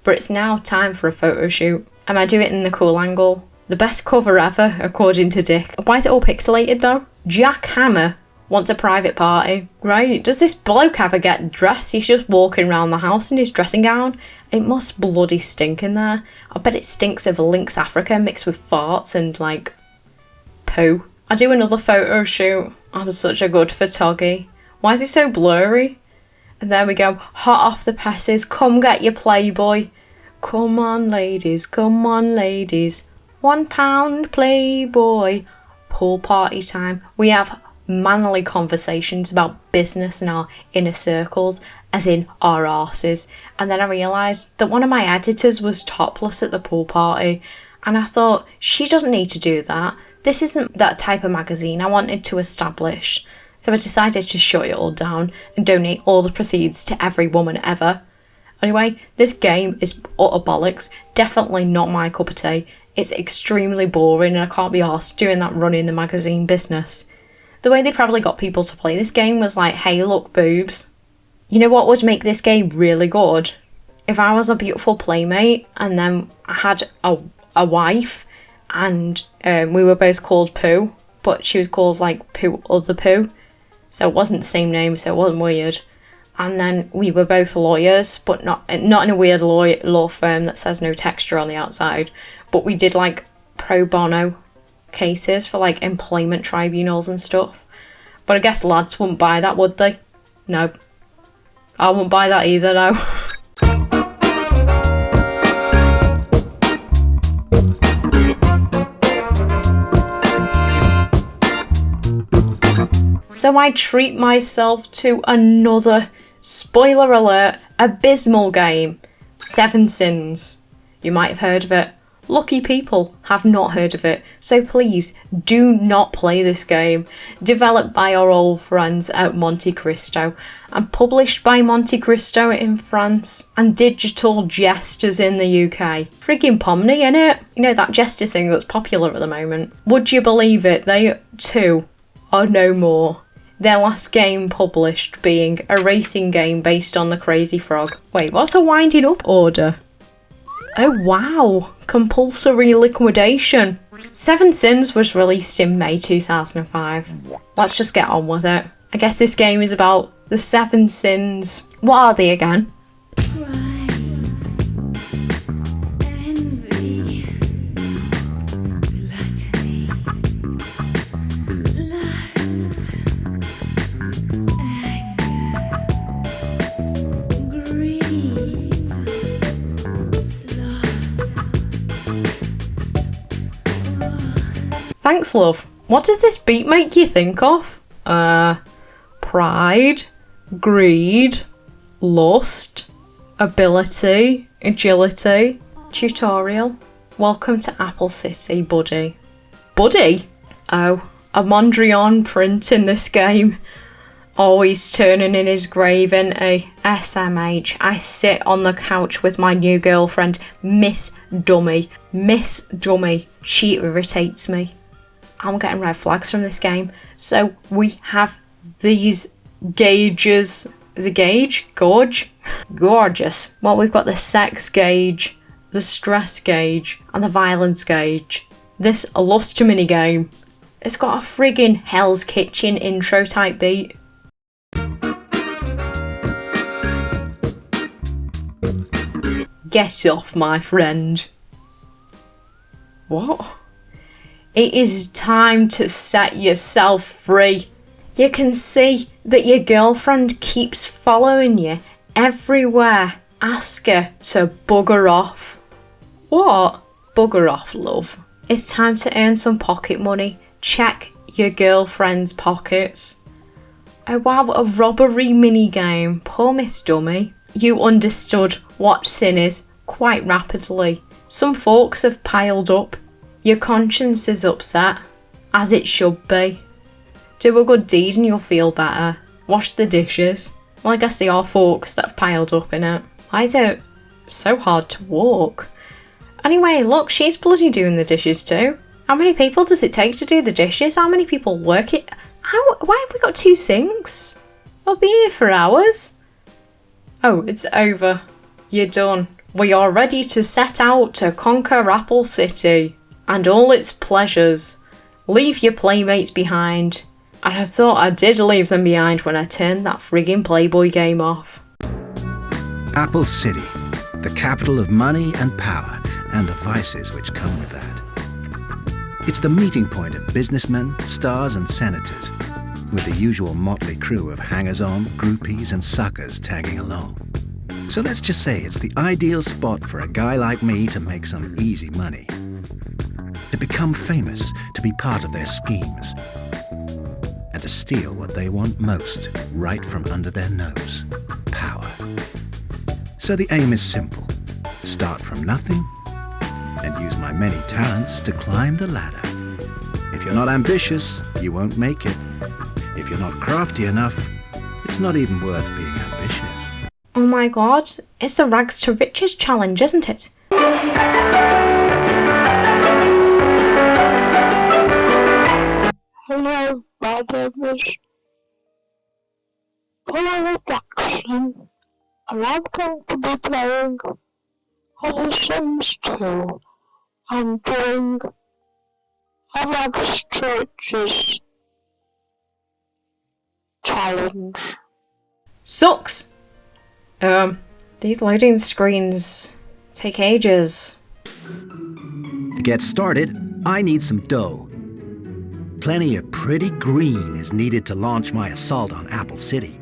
But it's now time for a photo shoot. And I do it in the cool angle. The best cover ever, according to Dick. Why is it all pixelated though? Jack Hammer wants a private party. Right, does this bloke ever get dressed? He's just walking around the house in his dressing gown. It must bloody stink in there. I bet it stinks of Lynx Africa mixed with farts and like poo. I do another photo shoot. I'm such a good photography. Why is it so blurry? And there we go. Hot off the presses. Come get your Playboy. Come on ladies, come on ladies. £1 Playboy. Pool party time. We have manly conversations about business and our inner circles, as in our arses. And then I realised that one of my editors was topless at the pool party. And I thought, she doesn't need to do that. This isn't that type of magazine I wanted to establish. So I decided to shut it all down and donate all the proceeds to every woman ever. Anyway, this game is utter bollocks. Definitely not my cup of tea. It's extremely boring and I can't be arsed doing that running the magazine business. The way they probably got people to play this game was like, hey, look, boobs. You know what would make this game really good? If I was a beautiful playmate and then I had a wife and we were both called Pooh, but she was called like Pooh Other Pooh. So it wasn't the same name, so it wasn't weird. And then we were both lawyers, but not in a weird law firm that says no texture on the outside. But we did like pro bono cases for like employment tribunals and stuff. But I guess lads wouldn't buy that, would they? No. I wouldn't buy that either, no. So I treat myself to another, spoiler alert, abysmal game, 7 Sins. You might have heard of it. Lucky people have not heard of it, so please do not play this game. Developed by our old friends at Monte Cristo and published by Monte Cristo in France and Digital Jesters in the UK. Friggin' Pomni, innit? You know, that jester thing that's popular at the moment. Would you believe it? They too are no more. Their last game published being a racing game based on the Crazy Frog. Wait, what's a winding up order? Oh wow, compulsory liquidation. 7 Sins was released in May 2005. Let's just get on with it. I guess this game is about the 7 Sins. What are they again? Thanks, love. What does this beat make you think of? Pride, greed, lust, ability, agility, tutorial. Welcome to Apple City, buddy. Buddy? Oh, a Mondrian print in this game. Always turning in his grave, ain't he? SMH. I sit on the couch with my new girlfriend, Miss Dummy. Miss Dummy. She irritates me. I'm getting red flags from this game. So we have these gauges. Is it gauge? Gorge? Gorgeous. Well, we've got the sex gauge, the stress gauge, and the violence gauge. This lust mini game. It's got a friggin' Hell's Kitchen intro type beat. Get off, my friend. What? It is time to set yourself free. You can see that your girlfriend keeps following you everywhere. Ask her to bugger off. What? Bugger off, love. It's time to earn some pocket money. Check your girlfriend's pockets. Oh wow, a robbery minigame. Poor Miss Dummy. You understood what sin is quite rapidly. Some forks have piled up. Your conscience is upset, as it should be. Do a good deed and you'll feel better. Wash the dishes. Well, I guess they are forks that have piled up in it. Why is it so hard to walk? Anyway, look, she's bloody doing the dishes too. How many people does it take to do the dishes? How many people work it? Why have we got 2 sinks? I'll be here for hours. Oh, it's over. You're done. We are ready to set out to conquer Apple City and all its pleasures. Leave your playmates behind. And I thought I did leave them behind when I turned that friggin' Playboy game off. Apple City, the capital of money and power, and the vices which come with that. It's the meeting point of businessmen, stars and senators, with the usual motley crew of hangers-on, groupies and suckers tagging along. So let's just say it's the ideal spot for a guy like me to make some easy money. To become famous, to be part of their schemes, and to steal what they want most, right from under their nose, power. So the aim is simple. Start from nothing and use my many talents to climb the ladder. If you're not ambitious, you won't make it. If you're not crafty enough, it's not even worth being ambitious. Oh my god, it's the rags to riches challenge, isn't it? Hello, my name is Paula Jackson, and I'm going to be playing on The Sims 2 and doing a rags to riches challenge. Sucks! These loading screens take ages. To get started, I need some dough. Plenty of pretty green is needed to launch my assault on Apple City.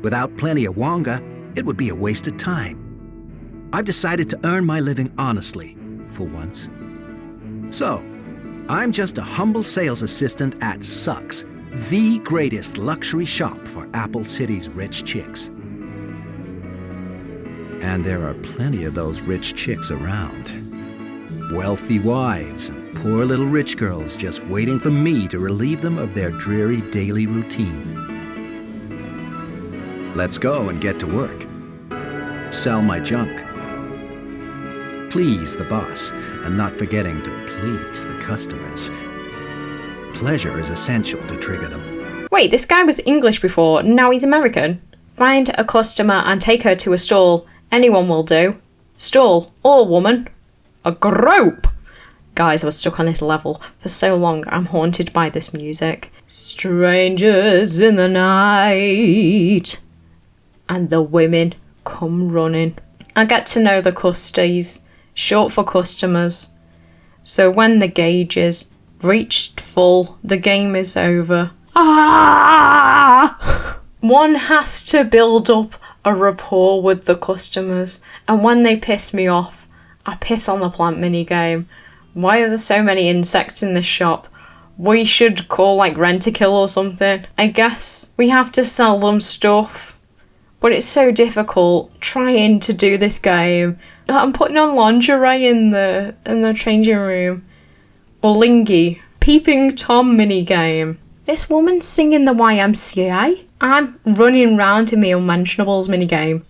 Without plenty of wonga, it would be a waste of time. I've decided to earn my living honestly, for once. So, I'm just a humble sales assistant at Sucks, the greatest luxury shop for Apple City's rich chicks. And there are plenty of those rich chicks around. Wealthy wives and poor little rich girls just waiting for me to relieve them of their dreary daily routine. Let's go and get to work. Sell my junk. Please the boss, and not forgetting to please the customers. Pleasure is essential to trigger them. Wait, this guy was English before, now he's American. Find a customer and take her to a stall. Anyone will do. Stall or woman. A grope! Guys, I was stuck on this level for so long, I'm haunted by this music. Strangers in the night. And the women come running. I get to know the custies, short for customers. So when the gauge is reached full, the game is over. Ah! One has to build up a rapport with the customers, and when they piss me off, I piss on the plant minigame. Why are there so many insects in this shop? We should call like Rent-A-Kill or something. I guess we have to sell them stuff. But it's so difficult trying to do this game. I'm putting on lingerie in the changing room. Or Lingy. Peeping Tom minigame. This woman's singing the YMCA. I'm running round in my unmentionables minigame.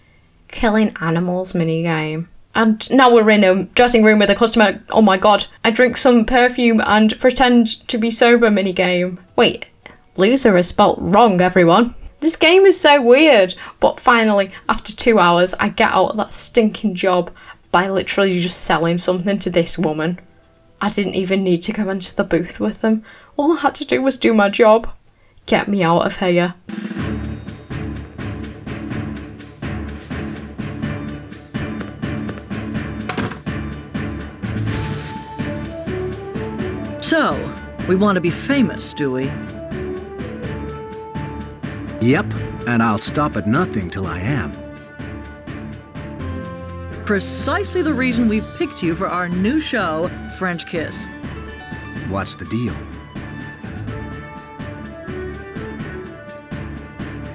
Killing animals minigame. And now we're in a dressing room with a customer. Oh my god. I drink some perfume and pretend to be sober minigame. Wait, loser is spelt wrong, everyone. This game is so weird. But finally, after 2 hours, I get out of that stinking job by literally just selling something to this woman. I didn't even need to go into the booth with them. All I had to do was do my job. Get me out of here. So, we want to be famous, do we? Yep, and I'll stop at nothing till I am. Precisely the reason we've picked you for our new show, French Kiss. What's the deal?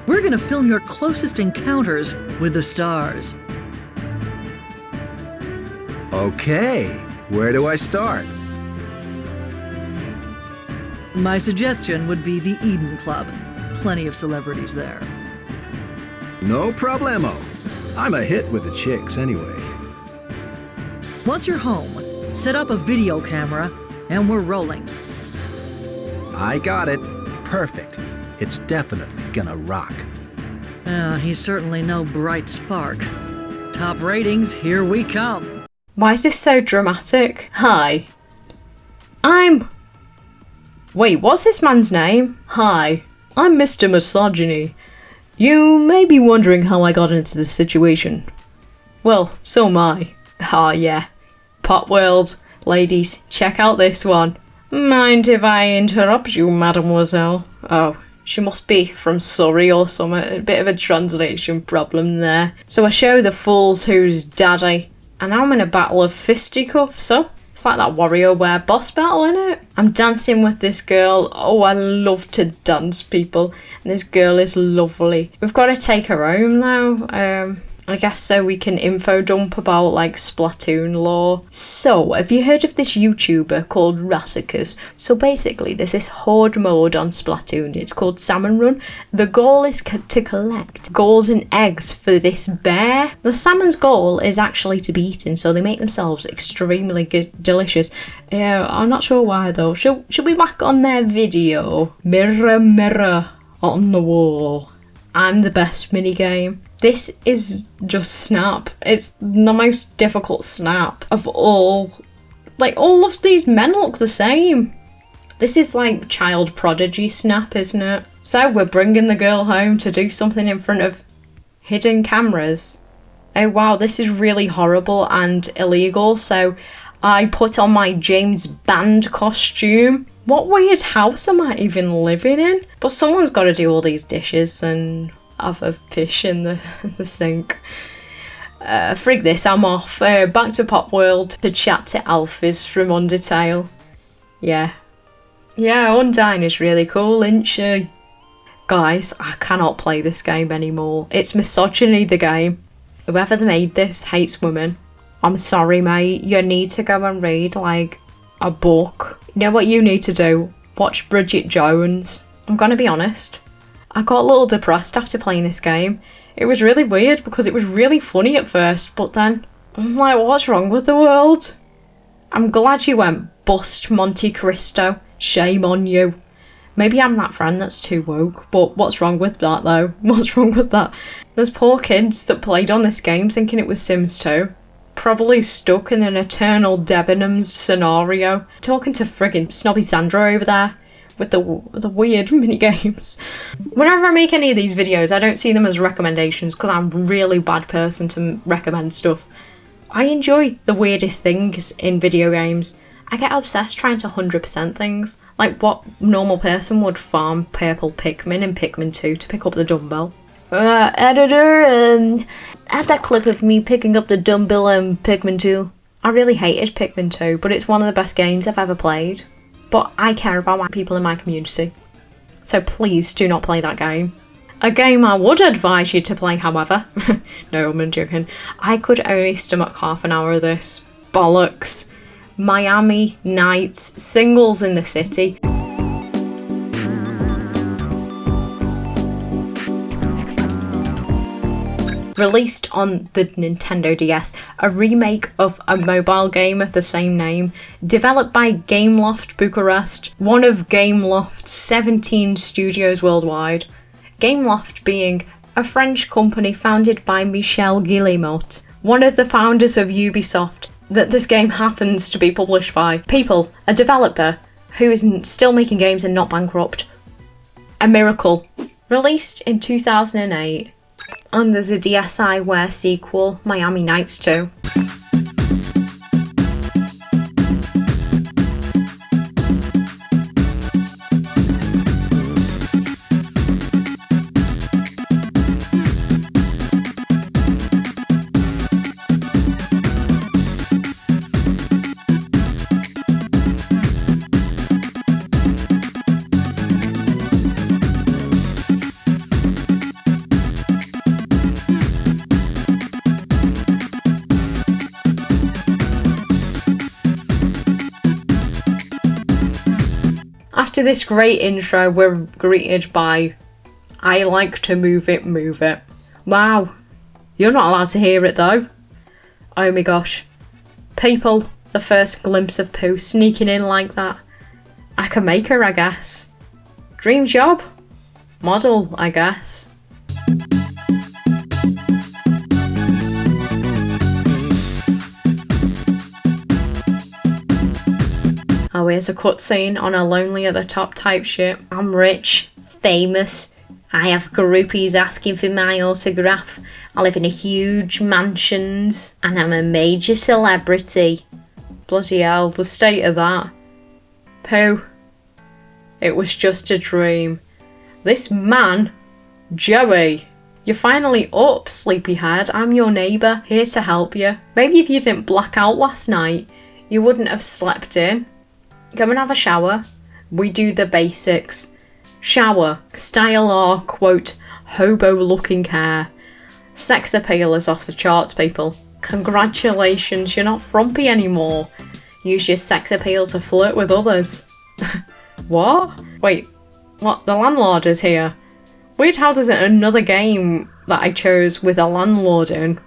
We're gonna film your closest encounters with the stars. Okay, where do I start? My suggestion would be the Eden Club. Plenty of celebrities there. No problemo. I'm a hit with the chicks anyway. Once you're home, set up a video camera and we're rolling. I got it. Perfect. It's definitely gonna rock. He's certainly no bright spark. Top ratings, here we come. Why is this so dramatic? Hi. Wait, what's this man's name? Hi. I'm Mr. Misogyny. You may be wondering how I got into this situation. Well, so am I. Oh yeah. Pop World. Ladies, check out this one. Mind if I interrupt you, mademoiselle? Oh, she must be from Surrey or something. A bit of a translation problem there. So I show the fools who's daddy. And I'm in a battle of fisticuffs, so it's like that WarioWare boss battle, innit? I'm dancing with this girl. Oh, I love to dance, people. And this girl is lovely. We've got to take her home now. I guess so we can info dump about like Splatoon lore. So, have you heard of this YouTuber called Rassicus? So basically there's this horde mode on Splatoon. It's called Salmon Run. The goal is to collect golden eggs for this bear. The salmon's goal is actually to be eaten, so they make themselves extremely delicious. I'm not sure why though. Should we whack on their video? Mirror, mirror on the wall. I'm the best minigame. This is just Snap. It's the most difficult Snap of all. Like, all of these men look the same. This is like child prodigy Snap, isn't it? So we're bringing the girl home to do something in front of hidden cameras. Oh wow, this is really horrible and illegal. So I put on my James Bond costume. What weird house am I even living in? But someone's got to do all these dishes and have a fish in the sink. Frig this, I'm off. Back to Pop World to chat to Alphys from Undertale. Yeah, Undyne is really cool, isn't she? Guys, I cannot play this game anymore. It's misogyny, the game. Whoever made this hates women. I'm sorry, mate. You need to go and read, like, a book. You know what you need to do? Watch Bridget Jones. I'm gonna be honest. I got a little depressed after playing this game. It was really weird because it was really funny at first, but then I'm like, what's wrong with the world? I'm glad you went bust Monte Cristo. Shame on you. Maybe I'm that friend that's too woke, but what's wrong with that though? What's wrong with that? There's poor kids that played on this game thinking it was Sims 2. Probably stuck in an eternal Debenhams scenario. Talking to friggin' snobby Sandra over there. With the weird mini games. Whenever I make any of these videos, I don't see them as recommendations because I'm a really bad person to recommend stuff. I enjoy the weirdest things in video games. I get obsessed trying to 100% things. Like what normal person would farm purple Pikmin in Pikmin 2 to pick up the dumbbell. Editor, add that clip of me picking up the dumbbell in Pikmin 2. I really hated Pikmin 2, but it's one of the best games I've ever played. But I care about my people in my community. So please do not play that game. A game I would advise you to play, however. No, I'm joking. I could only stomach half an hour of this. Bollocks. Miami Nights, Singles in the City. Released on the Nintendo DS, a remake of a mobile game of the same name, developed by Gameloft Bucharest, one of Gameloft's 17 studios worldwide. Gameloft being a French company founded by Michel Guillemot, one of the founders of Ubisoft, that this game happens to be published by. People, a developer who is still making games and not bankrupt. A miracle. Released in 2008. And there's a DSiWare sequel, Miami Nights 2. After this great intro, we're greeted by, I like to move it, move it. Wow. You're not allowed to hear it though. Oh my gosh. People, the first glimpse of Pooh sneaking in like that. I can make her, I guess. Dream job? Model, I guess. Oh, here's a cutscene on a Lonely at the Top type shit. I'm rich, famous. I have groupies asking for my autograph. I live in a huge mansions and I'm a major celebrity. Bloody hell, the state of that. Pooh. It was just a dream. This man, Joey. You're finally up, sleepyhead. I'm your neighbour, here to help you. Maybe if you didn't black out last night, you wouldn't have slept in. Go and have a shower. We do the basics. Shower, style or, quote, hobo-looking hair. Sex appeal is off the charts, people. Congratulations, you're not frumpy anymore. Use your sex appeal to flirt with others. What? Wait, what? The landlord is here. Weird how there's another game that I chose with a landlord in.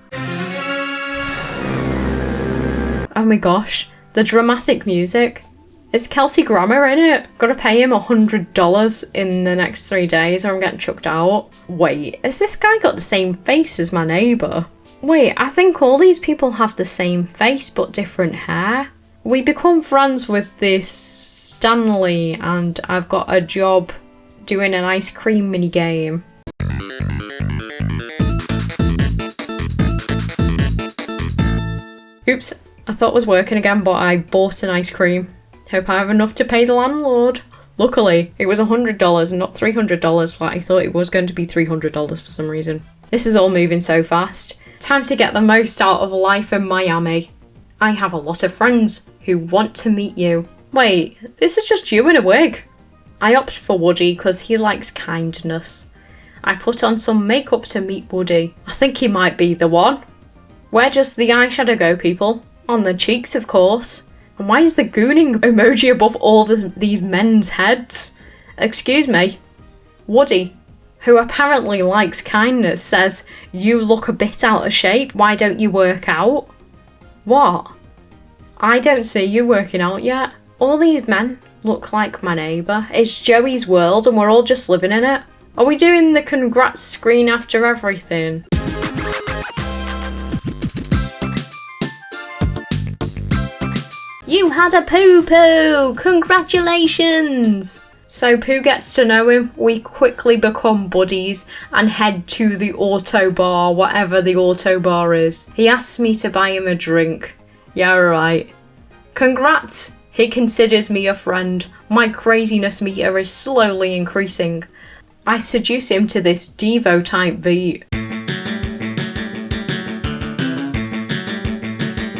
Oh my gosh, the dramatic music. It's Kelsey Grammer in it. Gotta pay him $100 in the next 3 days or I'm getting chucked out. Wait, has this guy got the same face as my neighbour? Wait, I think all these people have the same face but different hair. We become friends with this Stanley and I've got a job doing an ice cream mini game. Oops, I thought it was working again but I bought an ice cream. Hope I have enough to pay the landlord. Luckily, it was $100 and not $300 like I thought it was going to be $300 for some reason. This is all moving so fast. Time to get the most out of life in Miami. I have a lot of friends who want to meet you. Wait, this is just you in a wig. I opted for Woody because he likes kindness. I put on some makeup to meet Woody. I think he might be the one. Where does the eyeshadow go, people? On the cheeks, of course. And why is the gooning emoji above all these men's heads? Excuse me. Woody, who apparently likes kindness, says, you look a bit out of shape, why don't you work out? What? I don't see you working out yet. All these men look like my neighbour. It's Joey's world and we're all just living in it. Are we doing the congrats screen after everything? You had a poo-poo! Congratulations! So Pooh gets to know him, we quickly become buddies and head to the auto bar, whatever the auto bar is. He asks me to buy him a drink. Yeah, right. Congrats! He considers me a friend. My craziness meter is slowly increasing. I seduce him to this Devo type beat.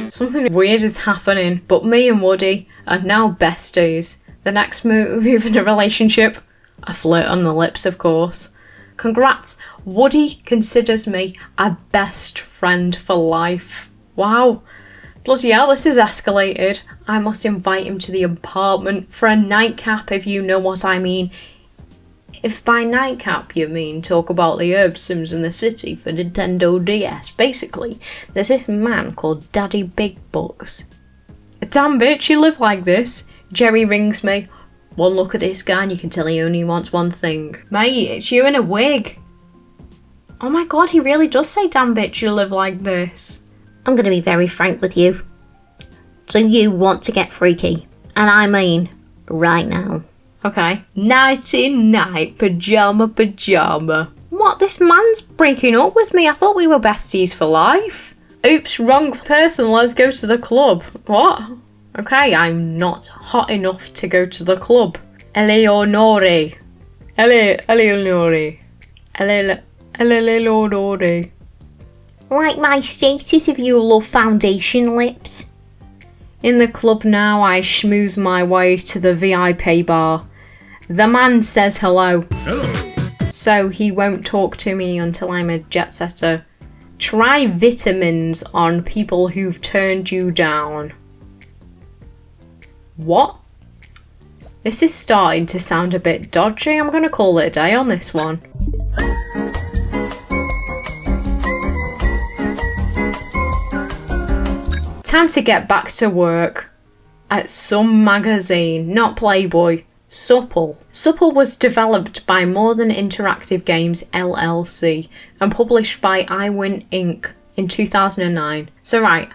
Something weird is happening, but me and Woody are now besties. The next move in a relationship, a flirt on the lips, of course. Congrats, Woody considers me a best friend for life. Wow, bloody hell, this is escalated. I must invite him to the apartment for a nightcap, if you know what I mean. If by nightcap you mean talk about the Urbz Sims in the city for Nintendo DS, basically, there's this man called Daddy Big Bucks. Damn bitch, you live like this. Jerry rings me. One look at this guy and you can tell he only wants one thing. Mate, it's you in a wig. Oh my god, he really does say damn bitch, you live like this. I'm gonna be very frank with you. Do you want to get freaky? And I mean, right now. Okay. Nighty night, pajama pajama. What? This man's breaking up with me. I thought we were besties for life. Oops, wrong person. Let's go to the club. What? Okay, I'm not hot enough to go to the club. Eleonore. Eleonore. Eleonore. Like my status if you love foundation lips. In the club now, I schmooze my way to the VIP bar. The man says hello. Hello. So he won't talk to me until I'm a jet setter. Try vitamins on people who've turned you down. What? This is starting to sound a bit dodgy. I'm going to call it a day on this one. Time to get back to work at some magazine, not Playboy, Supple. Supple was developed by More Than Interactive Games LLC and published by iWin Inc. in 2009. So right,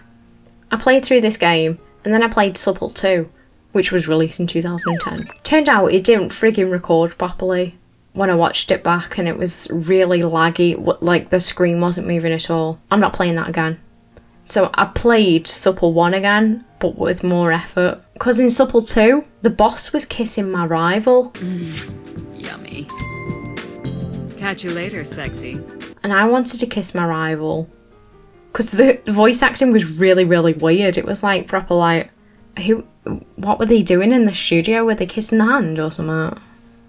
I played through this game and then I played Supple 2, which was released in 2010. Turned out it didn't friggin' record properly when I watched it back, and it was really laggy, like the screen wasn't moving at all. I'm not playing that again. So I played Supple 1 again, but with more effort. Because in Supple 2, the boss was kissing my rival. Yummy. Catch you later, sexy. And I wanted to kiss my rival. Because the voice acting was really, really weird. It was like proper like, what were they doing in the studio? Were they kissing the hand or something?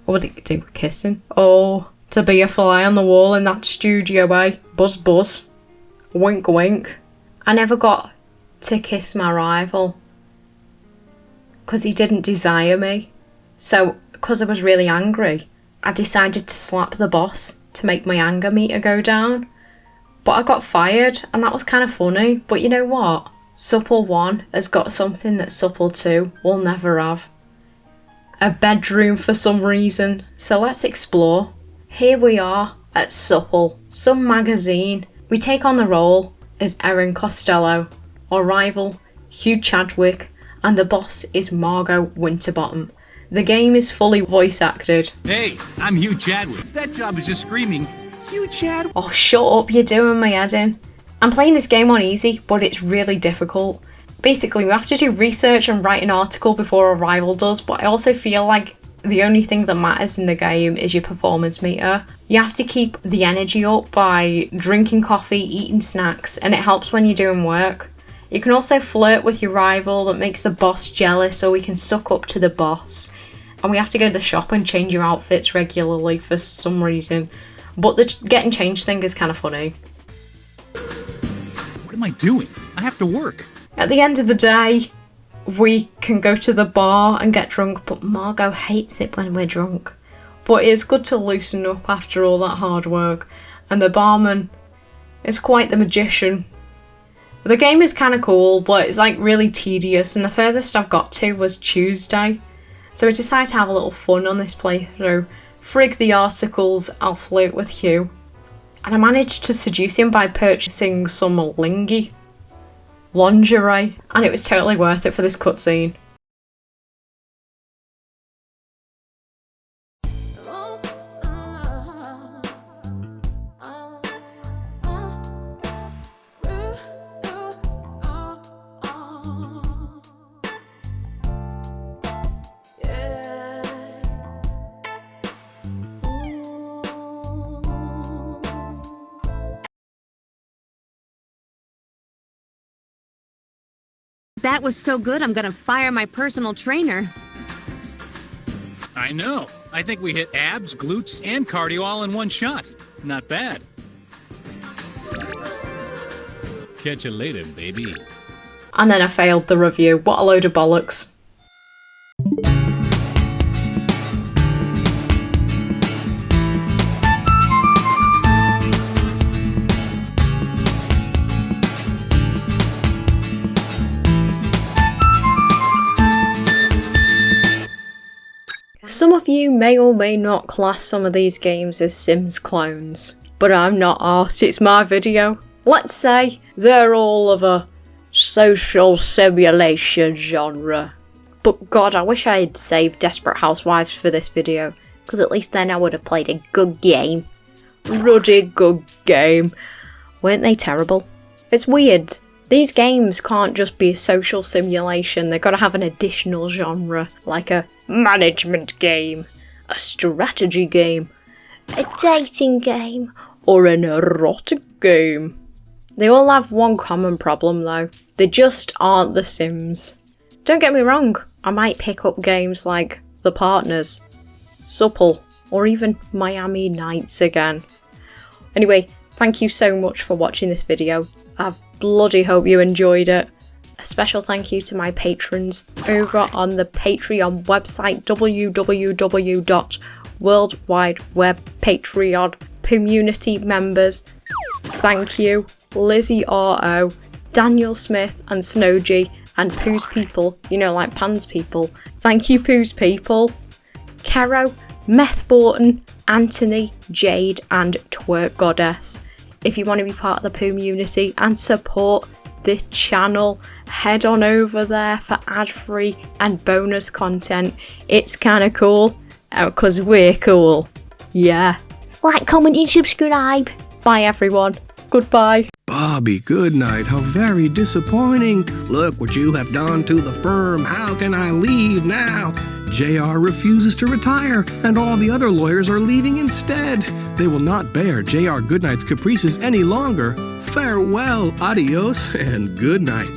Or were they kissing? Oh, to be a fly on the wall in that studio, eh? Buzz buzz. Wink wink. I never got to kiss my rival because he didn't desire me. So, because I was really angry, I decided to slap the boss to make my anger meter go down. But I got fired, and that was kind of funny. But you know what? Supple 1 has got something that Supple 2 will never have. A bedroom for some reason. So let's explore. Here we are at Supple, some magazine. We take on the role as Erin Costello, our rival Hugh Chadwick, and the boss is Margot Winterbottom. The game is fully voice acted. Hey, I'm Hugh Chadwick. That job is just screaming, Hugh Chadwick. Oh, shut up, you're doing my head in. I'm playing this game on easy, but it's really difficult. Basically, we have to do research and write an article before a rival does, but I also feel like the only thing that matters in the game is your performance meter. You have to keep the energy up by drinking coffee, eating snacks, and it helps when you're doing work. You can also flirt with your rival that makes the boss jealous, so we can suck up to the boss. And we have to go to the shop and change your outfits regularly for some reason. But the getting changed thing is kind of funny. What am I doing? I have to work. At the end of the day, we can go to the bar and get drunk, but Margot hates it when we're drunk. But it's good to loosen up after all that hard work, and the barman is quite the magician. The game is kind of cool, but it's like really tedious, and the furthest I've got to was Tuesday. So I decided to have a little fun on this playthrough. Frig the articles, I'll flirt with Hugh. And I managed to seduce him by purchasing some lingerie, and it was totally worth it for this cutscene. That was so good, I'm gonna fire my personal trainer. I know. I think we hit abs, glutes, and cardio all in one shot. Not bad. Catch you later, baby. And then I failed the review. What a load of bollocks. Some of you may or may not class some of these games as Sims clones, but I'm not arsed, it's my video. Let's say they're all of a social simulation genre. But God, I wish I had saved Desperate Housewives for this video, because at least then I would have played a good game. Ruddy good game. Weren't they terrible? It's weird. These games can't just be a social simulation, they've got to have an additional genre, like a management game, a strategy game, a dating game, or an erotic game. They all have one common problem though, they just aren't The Sims. Don't get me wrong, I might pick up games like The Partners, Supple, or even Miami Nights again. Anyway, thank you so much for watching this video. I bloody hope you enjoyed it. A special thank you to my patrons over on the Patreon website, www.worldwidewebpatreon. Community members, thank you. Lizzie R.O., Daniel Smith and Snowgy, and Pooh's People, you know, like Pan's People. Thank you, Pooh's People. Caro, Meth Borton, Anthony, Jade, and Twerk Goddess. If you want to be part of the Pooh community and support the channel, head on over there for ad-free and bonus content. It's kind of cool, because we're cool. Yeah. Like, comment, and subscribe. Bye, everyone. Goodbye. Bobby, good night. How very disappointing. Look what you have done to the firm. How can I leave now? JR refuses to retire, and all the other lawyers are leaving instead. They will not bear JR Goodnight's caprices any longer. Farewell, adios, and good night.